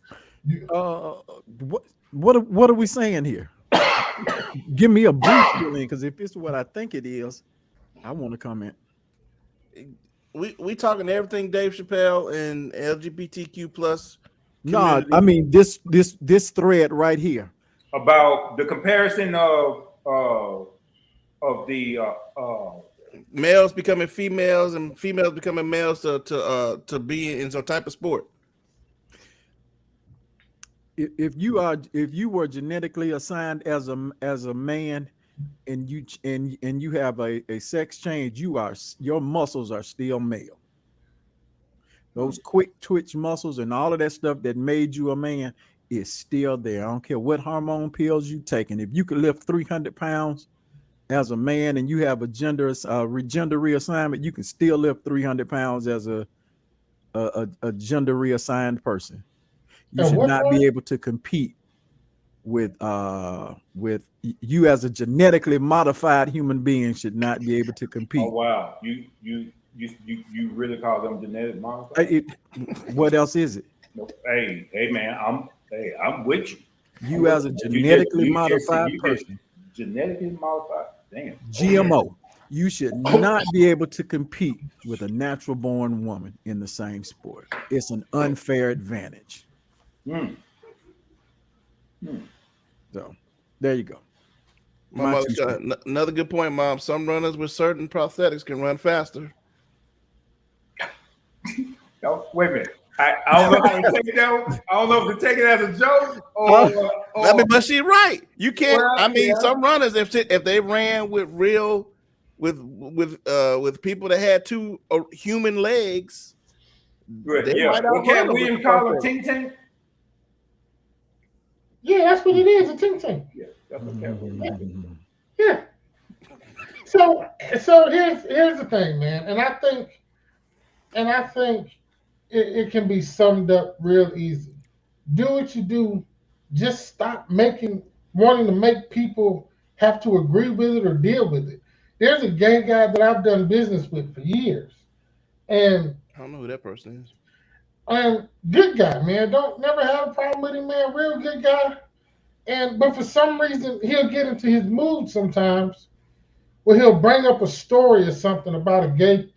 What are we saying here? Give me a brief feeling, because if it's what I think it is, I want to comment. We talking everything Dave Chappelle and LGBTQ plus. No, I mean this thread right here About the comparison of the males becoming females and females becoming males to be in some type of sport. If you were genetically assigned as a man, and you have a sex change, your muscles are still male. Those quick twitch muscles and all of that stuff that made you a man is still there. I don't care what hormone pills you taking. If you could lift 300 pounds as a man and you have a gender reassignment, you can still lift 300 pounds as a gender reassigned person. You should not be able to compete with you as a genetically modified human being should not be able to compete. Oh wow, you really call them genetic modified? What else is it? Hey man, I'm with you. You as a genetically modified person. Genetically modified. Damn. GMO. You should not be able to compete with a natural born woman in the same sport. It's an unfair advantage. So there you go. Another good point, Mom. Some runners with certain prosthetics can run faster. No, wait a minute. I don't know how to take it down. I don't know if to take it as a joke or but she's right. You can't. Well, some runners, if they ran with real, with people that had two human legs, Can't William call a ting ting? Yeah, that's what it is, a ting ting. Yeah, that's what yeah. So here's the thing, man, and I think it can be summed up real easy. Do what you do. Just stop wanting to make people have to agree with it or deal with it. There's a gay guy that I've done business with for years, and I don't know who that person is. And good guy, man. Don't never have a problem with him, man. Real good guy. But for some reason, he'll get into his mood sometimes, where he'll bring up a story or something about a gay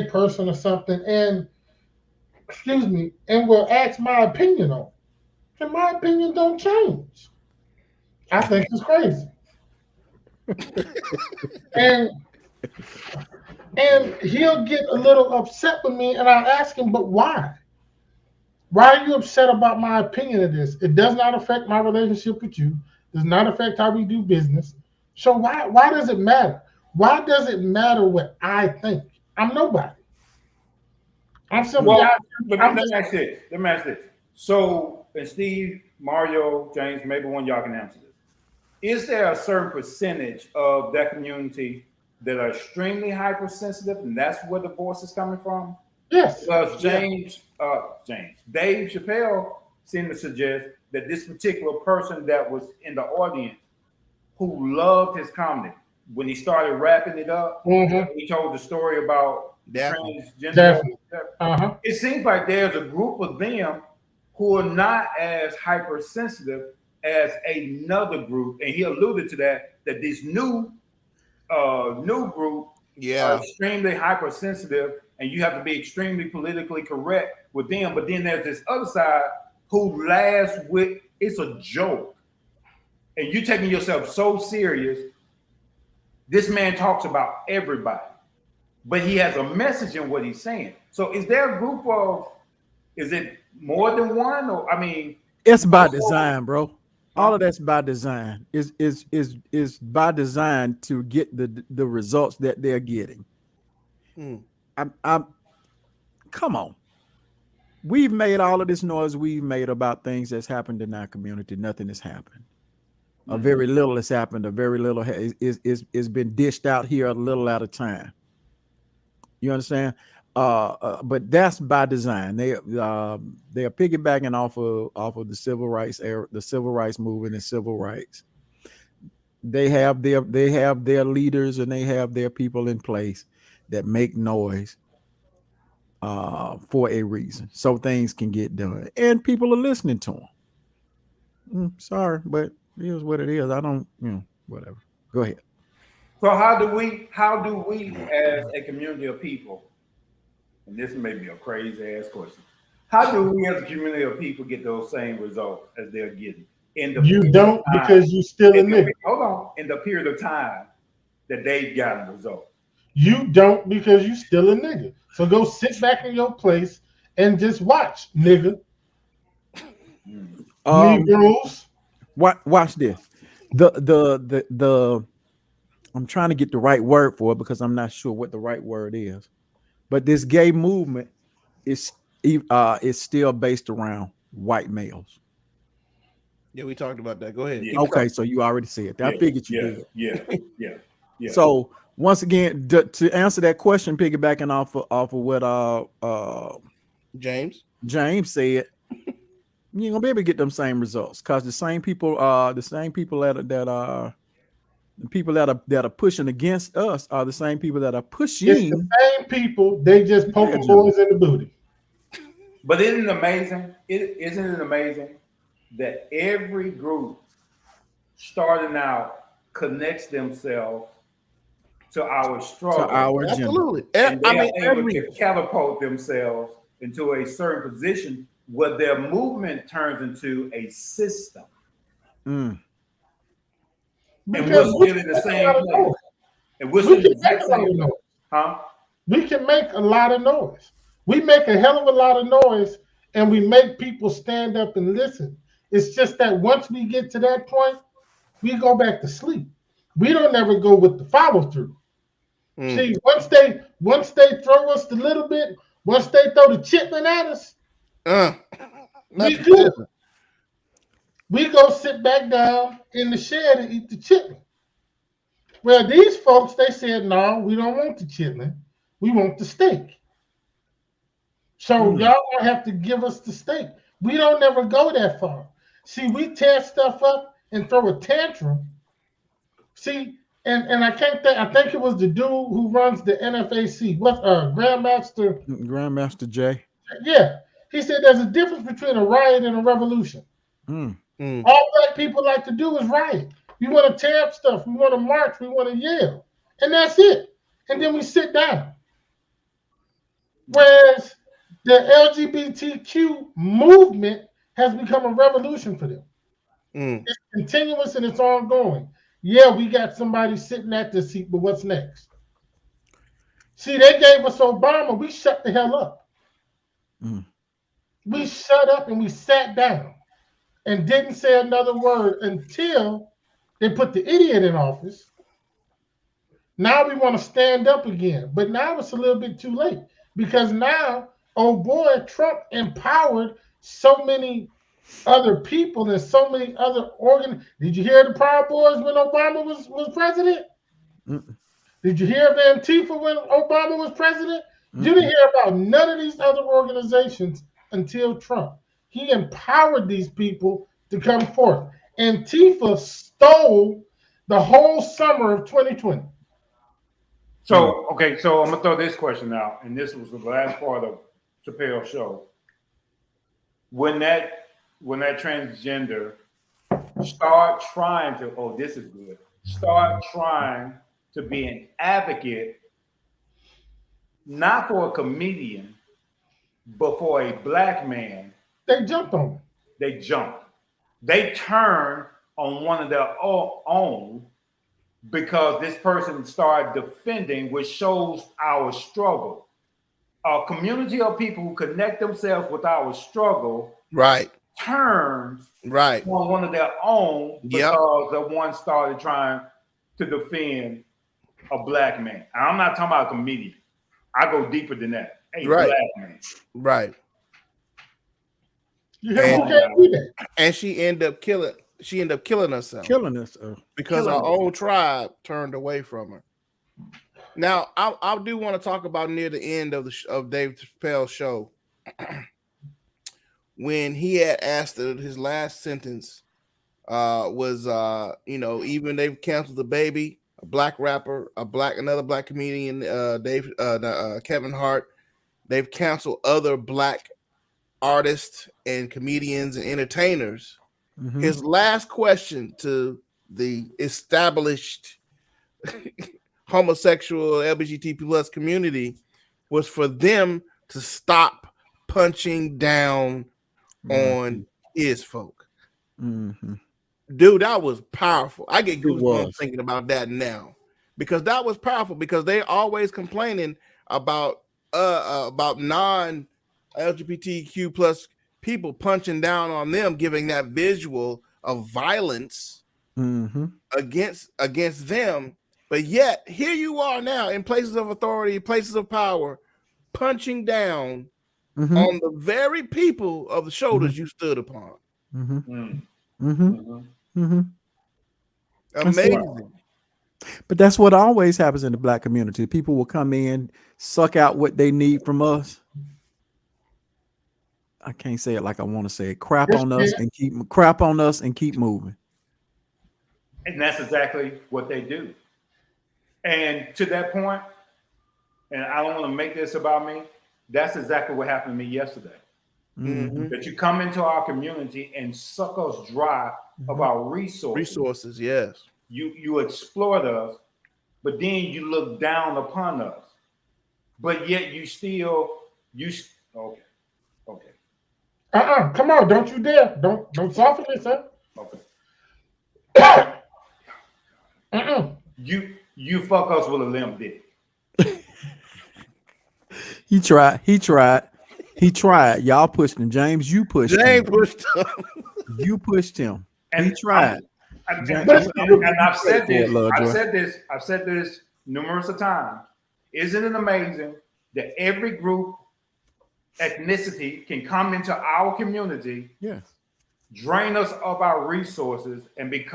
person or something, and will ask my opinion on it. And my opinion don't change. I think it's crazy. and he'll get a little upset with me, and I ask him, but why? Why are you upset about my opinion of this? It does not affect my relationship with you. Does not affect how we do business. So why does it matter? Why does it matter what I think? I'm nobody. I'm simply. Let me ask this. So, and Steve, Mario, James, maybe one of y'all can answer this. Is there a certain percentage of that community that are extremely hypersensitive, and that's where the voice is coming from? Yes. Because Dave Chappelle seemed to suggest that this particular person that was in the audience who loved his comedy, when he started wrapping it up, he told the story about transgender. It seems like there's a group of them who are not as hypersensitive as another group, and he alluded to that this new group are extremely hypersensitive, and you have to be extremely politically correct with them. But then there's this other side who laughs with it's a joke, and you taking yourself so serious. This man talks about everybody, but he has a message in what he's saying. So is there a group of, is it more than one? Or it's by design, bro. All of that's by design. Is by design to get the results that they're getting. Come on. We've made all of this noise we've made about things that's happened in our community. Nothing has happened. A very little has happened. A very little is been dished out here a little at a time. You understand? But that's by design. They are piggybacking off of the civil rights era, the civil rights movement and civil rights. they have their leaders and they have their people in place that make noise for a reason, so things can get done, and people are listening to them. Sorry, but it is what it is. I don't, whatever. Go ahead. So how do we as a community of people, and this may be a crazy ass question, how do we as a community of people get those same results as they're getting in the You period don't of time, because you still a nigga. hold on, in the period of time that they've gotten results? You don't because you still a nigga. So go sit back in your place and just watch, nigga. Negroes. Watch this. The I'm trying to get the right word for it because I'm not sure what the right word is. But this gay movement is still based around white males. Yeah, we talked about that. Go ahead. Yeah. Okay, so you already said that. I figured you did. Yeah. So once again, to answer that question, piggybacking off of what James said, you ain't gonna be able to get them same results because the same people that are pushing against us are the same people that are pushing. It's the same people. They just poking boys in the booty. But isn't it amazing? Isn't it amazing that every group starting out connects themselves to our struggle? To our absolutely. And they are able Every to catapult themselves into a certain position where their movement turns into a system. And we're Because still in the same place. And we're still in the exact same place. Huh? We can make a lot of noise. We make a hell of a lot of noise and we make people stand up and listen. It's just that once we get to that point, we go back to sleep. We don't ever go with the follow through. See, once they throw us the little bit, once they throw the chitlin at us, we good. We go sit back down in the shed and eat the chitlin. Well, these folks, they said, no, we don't want the chitlin. We want the steak. So y'all gonna have to give us the steak. We don't never go that far. See, we tear stuff up and throw a tantrum. See, and I can't think. I think it was the dude who runs the NFAC. What's Grandmaster J? Yeah, he said there's a difference between a riot and a revolution. All black people like to do is riot. We want to tear up stuff. We want to march. We want to yell, and that's it. And then we sit down. Whereas the LGBTQ movement has become a revolution for them. It's continuous and it's ongoing. Yeah, we got somebody sitting at the seat, but what's next? See, they gave us Obama. We shut the hell up. We shut up and we sat down and didn't say another word until they put the idiot in office. Now we want to stand up again. But now it's a little bit too late because now, oh boy, Trump empowered so many other people and so many other organs. Did you hear the Proud Boys when Obama was president? Did you hear of Antifa when Obama was president? You didn't hear about none of these other organizations until Trump. He empowered these people to come forth. Antifa stole the whole summer of 2020. So, okay, so I'm gonna throw this question out, and this was the last part of Chappelle's show. When that transgender start trying to be an advocate, not for a comedian, but for a black man, they jumped on him. They jumped. They turned on one of their own because this person started defending, which shows our struggle. A community of people who connect themselves with our struggle, turns on one of their own because the one started trying to defend a black man. And I'm not talking about a comedian. I go deeper than that. A black man. And she ended up killing herself. Because her own tribe turned away from her. Now, I do want to talk about near the end of Dave Chappelle's show when he had asked his last sentence was even they've canceled the baby, a black rapper, another black comedian, Kevin Hart. They've canceled other black artists and comedians and entertainers. Mhm. His last question to the established homosexual LGBT plus community was for them to stop punching down on his folk. Mhm. Dude, that was powerful. I get It goosebumps was. thinking about that now because that was powerful because they always complaining about non LGBTQ plus people punching down on them, giving that visual of violence Mhm. against them. But yet here you are now in places of authority, places of power, punching down Mhm. on the very people of the shoulders Mhm. you stood upon. Mhm. Mm. Mhm. Mhm. Mhm. Amazing. But that's what always happens in the black community. People will come in, suck out what they need from us. I can't say it like I want to say it. Crap Yes, on you us can. and keep moving. And that's exactly what they do. And to that point, and I don't want to make this about me, that's exactly what happened to me yesterday. Mhm. That you come into our community and suck us dry of our Resources, yes. You exploit us, but then you look down upon us. But yet okay, okay, Come on, don't you dare. Don't soften yourself. okay. Uh-uh. You fuck us with a limp dick. He tried. Y'all pushed him. James, you pushed James him. pushed up. You pushed him. He And tried. I'm, James, But I'm it's gonna give and you I've credit said for it, this. Lovejoy. I've said this numerous of times. Isn't it amazing that every group, ethnicity can come into our community, Yes. drain us of our resources, and make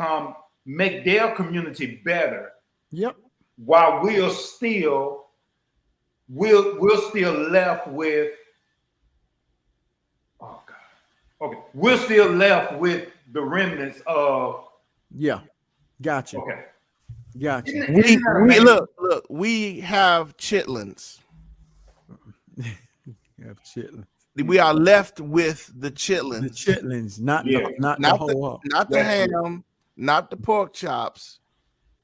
their community better, Yep. while we're still left with, oh God, okay, we're still left with the remnants of, Yeah. Gotcha. okay. Gotcha. Isn't We that we amazing? look, we have chitlins. Yeah, chitlins. We are left with the The chitlins. chitlins, not Yeah. the Not whole up. the That's true. ham, not the pork chops.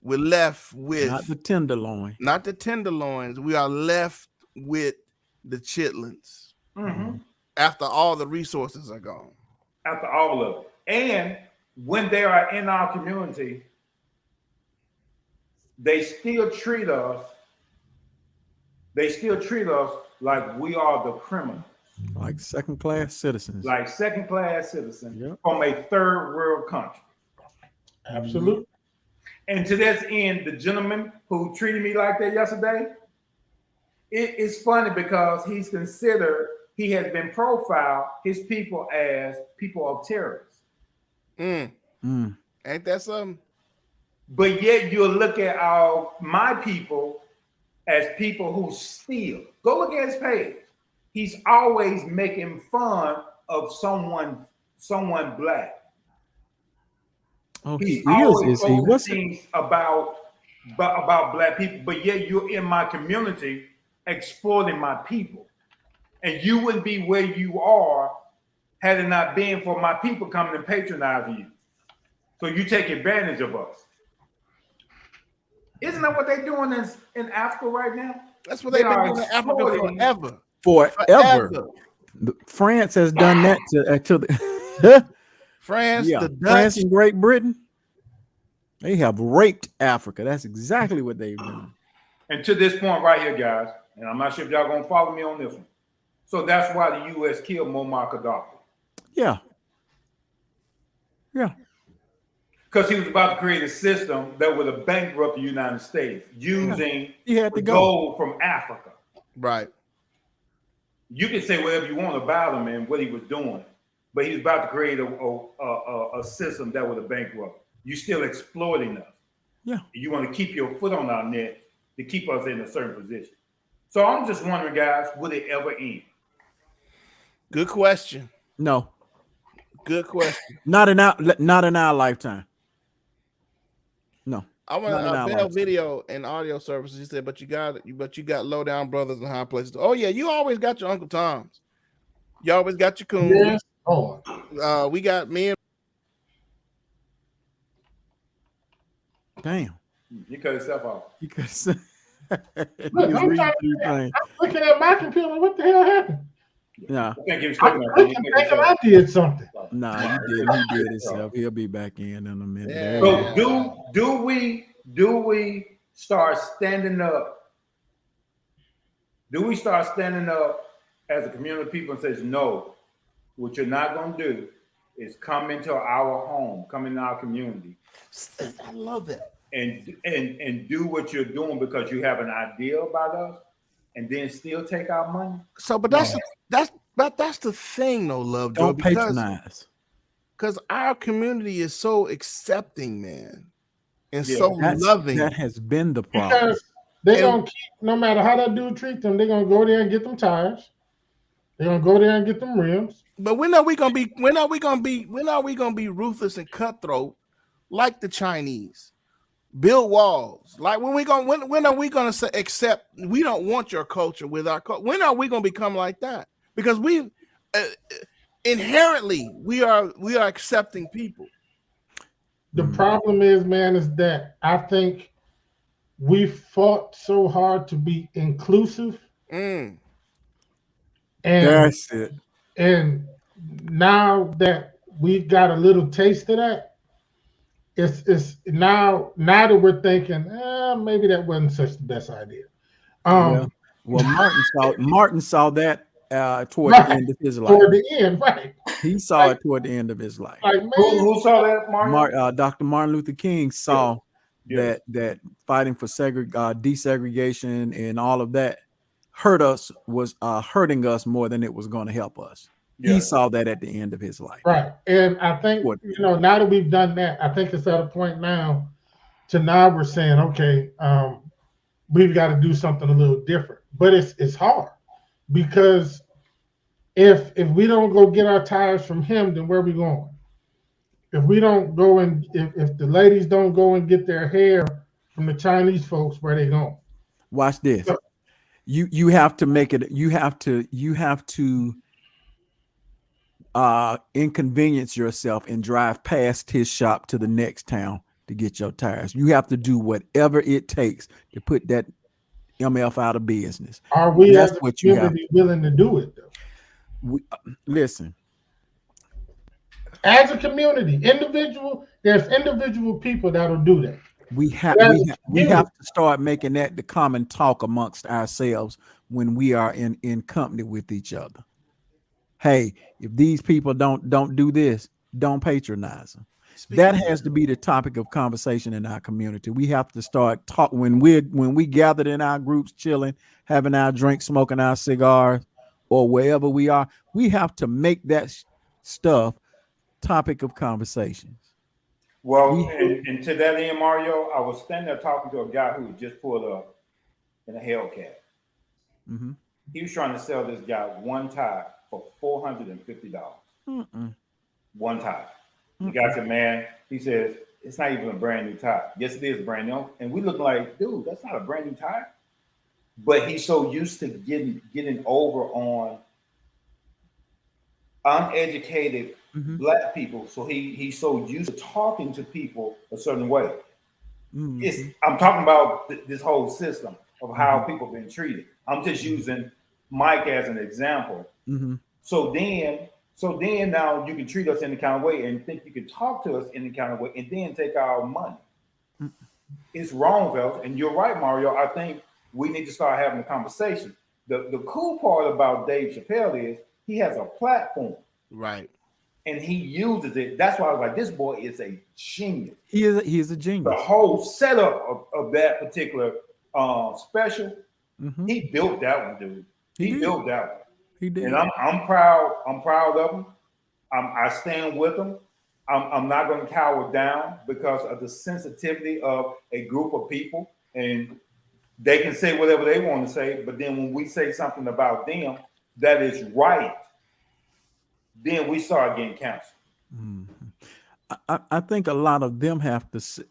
We're left with Not the tenderloin. not the tenderloins. We are left with the chitlins Mm-hmm. after all the resources are gone. After all of it. And when they are in our community, they still treat us like we are the criminals, Like second class citizens. like second class citizens Yep. from a third world country. absolutely. And to this end, the gentleman who treated me like that yesterday, it is funny because he has been profiled, his people, as people of terrorists. Ain't that something? But yet you'll look at my people as people who steal. Go look at his page. He's always making fun of someone black. Oh, He's he always is he? posting What's it? things about black people, but yet you're in my community exploiting my people. And you wouldn't be where you are had it not been for my people coming and patronizing you. So you take advantage of us. Isn't that what they're doing in Africa right now? That's what They they've been are doing in Africa exploiting- Forever. France has done that to the France, yeah. the Dutch. France and Great Britain. They have raped Africa. That's exactly what they've done. And to this point right here, guys, and I'm not sure if y'all gonna follow me on this one. So that's why the U.S. killed Muammar Gaddafi. Yeah. Yeah. Because he was about to create a system that would have bankrupt the United States using He had to go. gold from Africa. Right. You can say whatever you want about him and what he was doing, but he was about to create a system that would have bankrupt. You're still exploiting us. Yeah. You want to keep your foot on our neck to keep us in a certain position. So I'm just wondering, guys, would it ever end? Good question. No. Good question. Not in our lifetime. No. I want Not in a our Bell lifetime. video and audio services. He said, but you got low down brothers in high places. Oh yeah, you always got your Uncle Toms. You always got your coons. Yes. Oh, We got me and Damn. He cut himself off. You could say he look, was I'm, reading trying through to, things. I'm looking at my computer. What the hell happened? Nah, I think he was I'm clicking on looking, thinking I did something. nah, you did. He did himself. He'll be back in a minute. Yeah. There you go. So do we start standing up? Do we start standing up as a community of people and says, no, what you're not going to do is come into our home, come into our community. I love that. And do what you're doing because you have an idea about us, and then still take our money. So, but that's the thing, though, Love Joy, Don't patronize. because our community is so accepting, man, and so loving. That has been the problem. Because they're gonna keep, no matter how that dude treat them, they're gonna go there and get them tires. They're gonna go there and get them rims. But when are we gonna be ruthless and cutthroat like the Chinese? Build walls. Like when are we gonna say accept? We don't want your culture with our culture. When are we gonna become like that? Because we inherently we are accepting people. The problem is, man, is that I think we fought so hard to be inclusive, and That's it. and now that we've got a little taste of that, it's now that we're thinking, maybe that wasn't such the best idea. Well, Martin saw that toward Right. the end of his life. Toward the end, right? He saw it toward the end of his life. Like, man, Who saw that, Mario? Dr. Martin Luther King saw that fighting for desegregation and all of that was hurting us more than it was going to help us. Yeah. He saw that at the end of his life. right. And I think, now that we've done that, I think it's at a point now we're saying, okay, we've got to do something a little different. But it's hard because if we don't go get our tires from him, then where are we going? If we don't go and if the ladies don't go and get their hair from the Chinese folks, where they going? Watch this. You have to make it. You have to inconvenience yourself and drive past his shop to the next town to get your tires. You have to do whatever it takes to put that MF out of business. Are we That's as a what you have. community willing to do it though? Listen, As a community, there's individual people that'll do that. we have to start making that the common talk amongst ourselves when we are in company with each other. Hey, if these people don't do this, don't patronize them. That has to be the topic of conversation in our community. We have to start talk when we gathered in our groups, chilling, having our drink, smoking our cigars, or wherever we are. We have to make that stuff topic of conversations. Well, and to that end, Mario, I was standing there talking to a guy who had just pulled up in a Hellcat. Mm-hmm. He was trying to sell this guy one tire for $450. One tire. The guy said, man, he says, it's not even a brand new tire. Yes, it is brand new. And we look like, dude, that's not a brand new tire. But he's so used to getting over on uneducated Black people. So he's so used to talking to people a certain way. I'm talking about this whole system of how people have been treated. I'm just using Mike as an example. So then now you can treat us in the kind of way and think you can talk to us in the kind of way and then take our money. It's wrong, fellas. And you're right, Mario. I think we need to start having a conversation. The cool part about Dave Chappelle is he has a platform. Right. And he uses it. That's why I was like, this boy is a genius. He is a genius. The whole setup of that particular special, he built that one, dude. He built that one. He did. And I'm proud. I'm proud of him. I stand with him. I'm not going to cower down because of the sensitivity of a group of people, and they can say whatever they want to say. But then when we say something about them that is right, then we start getting canceled. Mhm. I think a lot of them have to see,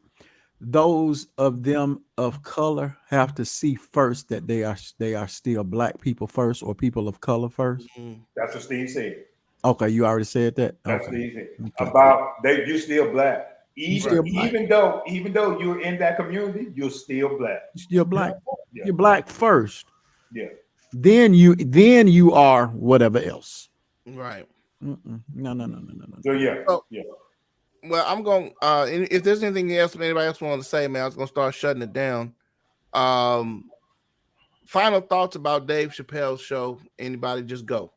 those of them of color have to see first that they are still black people first or people of color first. Mhm. That's what Steve said. Okay, you already said that. That's what Okay, Steve said. okay. About you still black. You Even still black. even though you're in that community, you're still black. You still black. Yeah. You're black first. Yeah. Then you are whatever else. Right. No, no, no, no, no, no. So yeah. So, Yeah. well, I'm going. If there's anything else anybody else want to say, man, I was gonna start shutting it down. Final thoughts about Dave Chappelle's show. Anybody, just go.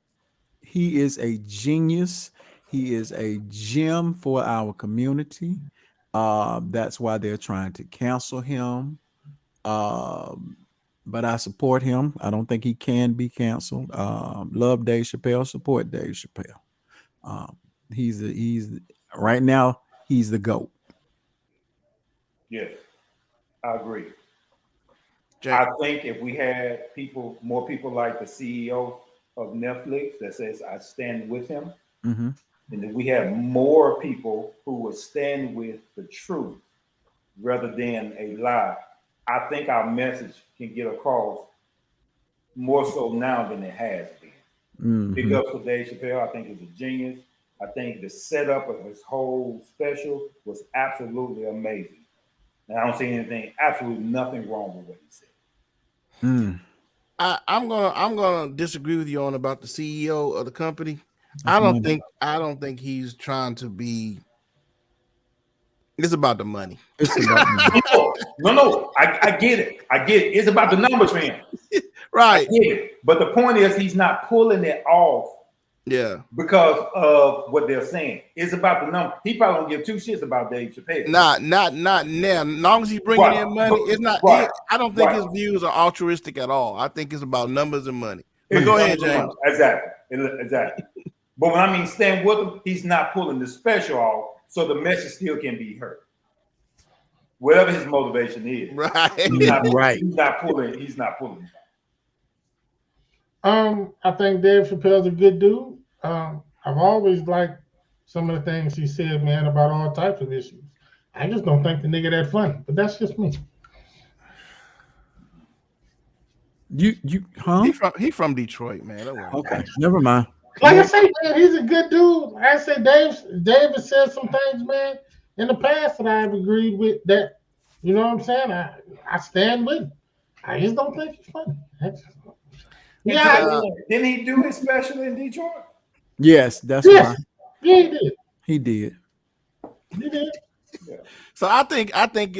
He is a genius. He is a gem for our community. That's why they're trying to cancel him. But I support him. I don't think he can be canceled. Love Dave Chappelle. Support Dave Chappelle. He's right now. He's the GOAT. Yes. I agree. Jack. I think if we had more people like the CEO of Netflix that says I stand with him, Mm-hmm. and if we had more people who would stand with the truth rather than a lie, I think our message can get across more so now than it has been. Mm-hmm. Big ups for Dave Chappelle. I think he's a genius. I think the setup of his whole special was absolutely amazing. And I don't see absolutely nothing wrong with what he said. Mm. I'm gonna disagree with you on about the CEO of the company. That's I don't think he's trying to be. It's about the money. It's about money. No. I get it. It's about the numbers for him. Right. I get it. But the point is, he's not pulling it off. Yeah. Because of what they're saying. It's about the number. He probably don't give two shits about Dave Chappelle. Not now. As long as he's bringing in money, it's not. Right. I don't think his views are altruistic at all. I think it's about numbers and money. But go ahead, James. Exactly. But when I mean stand with him, he's not pulling the special off, so the message still can be heard. Whatever his motivation is, right? He's not pulling. I think Dave Chappelle's a good dude. I've always liked some of the things he said, man, about all types of issues. I just don't think the nigga that funny, but that's just me. He from Detroit, man. Okay, never mind. Like I say, man, he's a good dude. Like I say, Dave has said some things, man, in the past that I've agreed with. That, you know what I'm saying? I stand with him. I just don't think he's funny. Didn't he do his special in Detroit? Yes, that's why. Yeah, he did. He did. Yeah. So I think Dave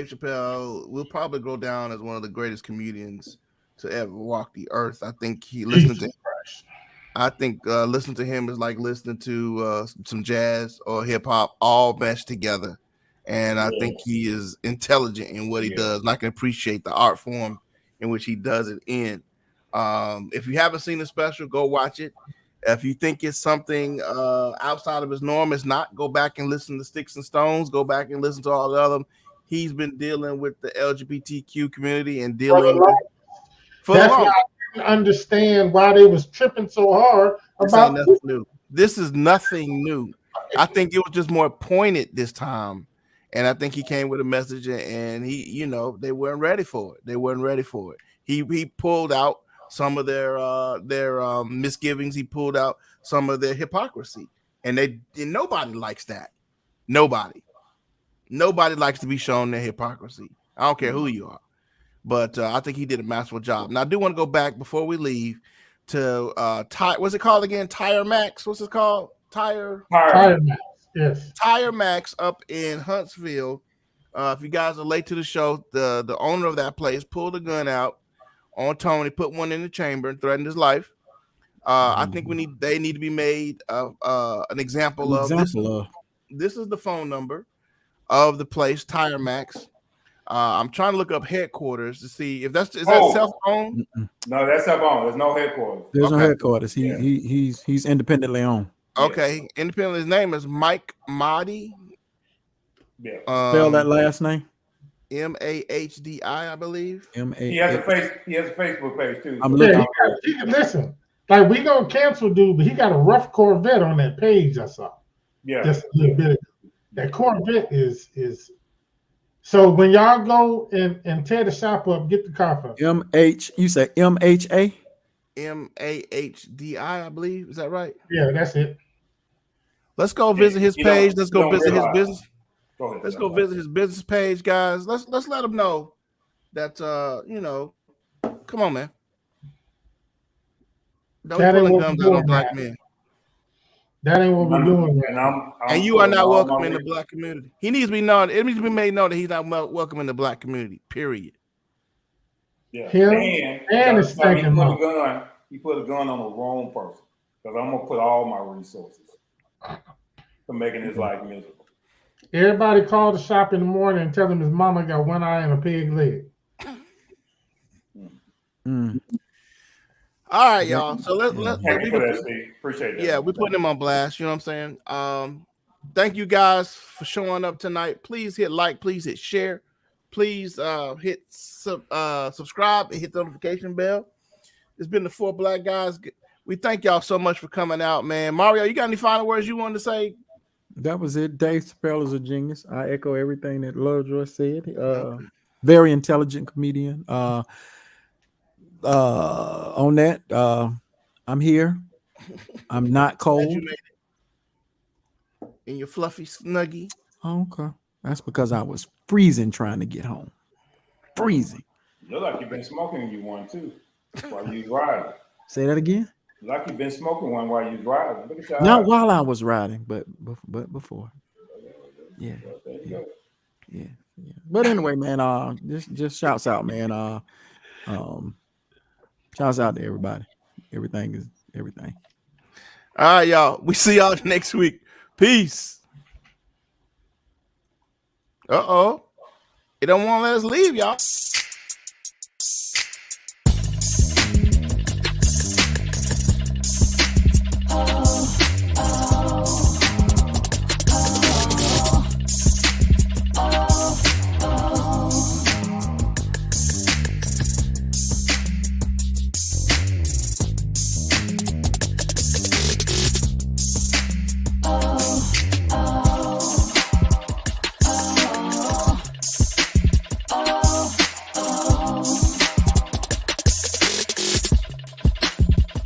Chappelle will probably go down as one of the greatest comedians to ever walk the earth. I think listening to him is like listening to some jazz or hip hop all meshed together. And I think he is intelligent in what he does, and I can appreciate the art form in which he does it in. If you haven't seen the special, go watch it. If you think it's something outside of his norm, it's not. Go back and listen to Sticks and Stones. Go back and listen to all the other. He's been dealing with the LGBTQ community and dealing with. That's why I didn't understand why they was tripping so hard about this. This is nothing new. I think it was just more pointed this time. And I think he came with a message, and he, they weren't ready for it. He pulled out some of their misgivings. He pulled out some of their hypocrisy, and nobody likes that. Nobody likes to be shown their hypocrisy. I don't care who you are, but I think he did a masterful job. Now I do want to go back before we leave to what's it called again? Tire Max. What's it called? Tire Max. Yes. Tire Max up in Huntsville. If you guys are late to the show, the owner of that place pulled a gun out on Tony, put one in the chamber, and threatened his life. I think they need to be made an example of this. This is the phone number of the place, Tire Max. I'm trying to look up headquarters to see if is that cell phone. No, that's cell phone. There's no headquarters. There's no headquarters. He's independently owned. Okay, independently. His name is Mike Mahdi. Yeah. Spell that last name. Mahdi, I believe. He has a Facebook page too. Listen, Like we gonna cancel dude, but he got a rough Corvette on that page I saw. Yeah. Just a little bit. That Corvette is. So when y'all go and tear the shop up, get the car from MH. You say MHA? MAHDI, I believe. Is that right? Yeah, that's it. Let's go visit his You know, page. Let's you go don't visit his realize- business. Go ahead. Let's go visit his business page, guys. Let's let him know that you know, come on, man. Don't That be ain't pulling what guns we out on doing, black man. men. That ain't what we're doing. And I'm And you are putting not all welcome my in the black community. He needs to be known. It needs to be made known that he's not welcome in the black community. Period. Yeah. Him And and the his time stinking mouth. he put a gun on the wrong person. Because I'm gonna put all my resources for making his life miserable. Everybody call the shop in the morning and tell him his mama got one eye and a pig leg. Mm. All right, y'all. So Thank you for that, Steve. Appreciate that. yeah, we're putting him on blast. You know what I'm saying? Thank you guys for showing up tonight. Please hit like, please hit share, please hit subscribe and hit the notification bell. It's been the 4 Black Guys. We thank y'all so much for coming out, man. Mario, you got any final words you wanted to say? That was it. Dave Chappelle is a genius. I echo everything that Lovejoy said. Very intelligent comedian. On that, I'm here. I'm not cold. You made it in your fluffy snuggie. Okay. That's because I was freezing trying to get home. Freezing. You look like you've been smoking you one too while you was riding. Say that again. Like you've been smoking one while you was riding. Look at your Not eyes. while I was riding, but before. Yeah. There you go. Yeah. But anyway, man, just shouts out, man. Shouts out to everybody. Everything is everything. All right, y'all. We see y'all next week. Peace. Uh-oh. It don't want to let us leave, y'all.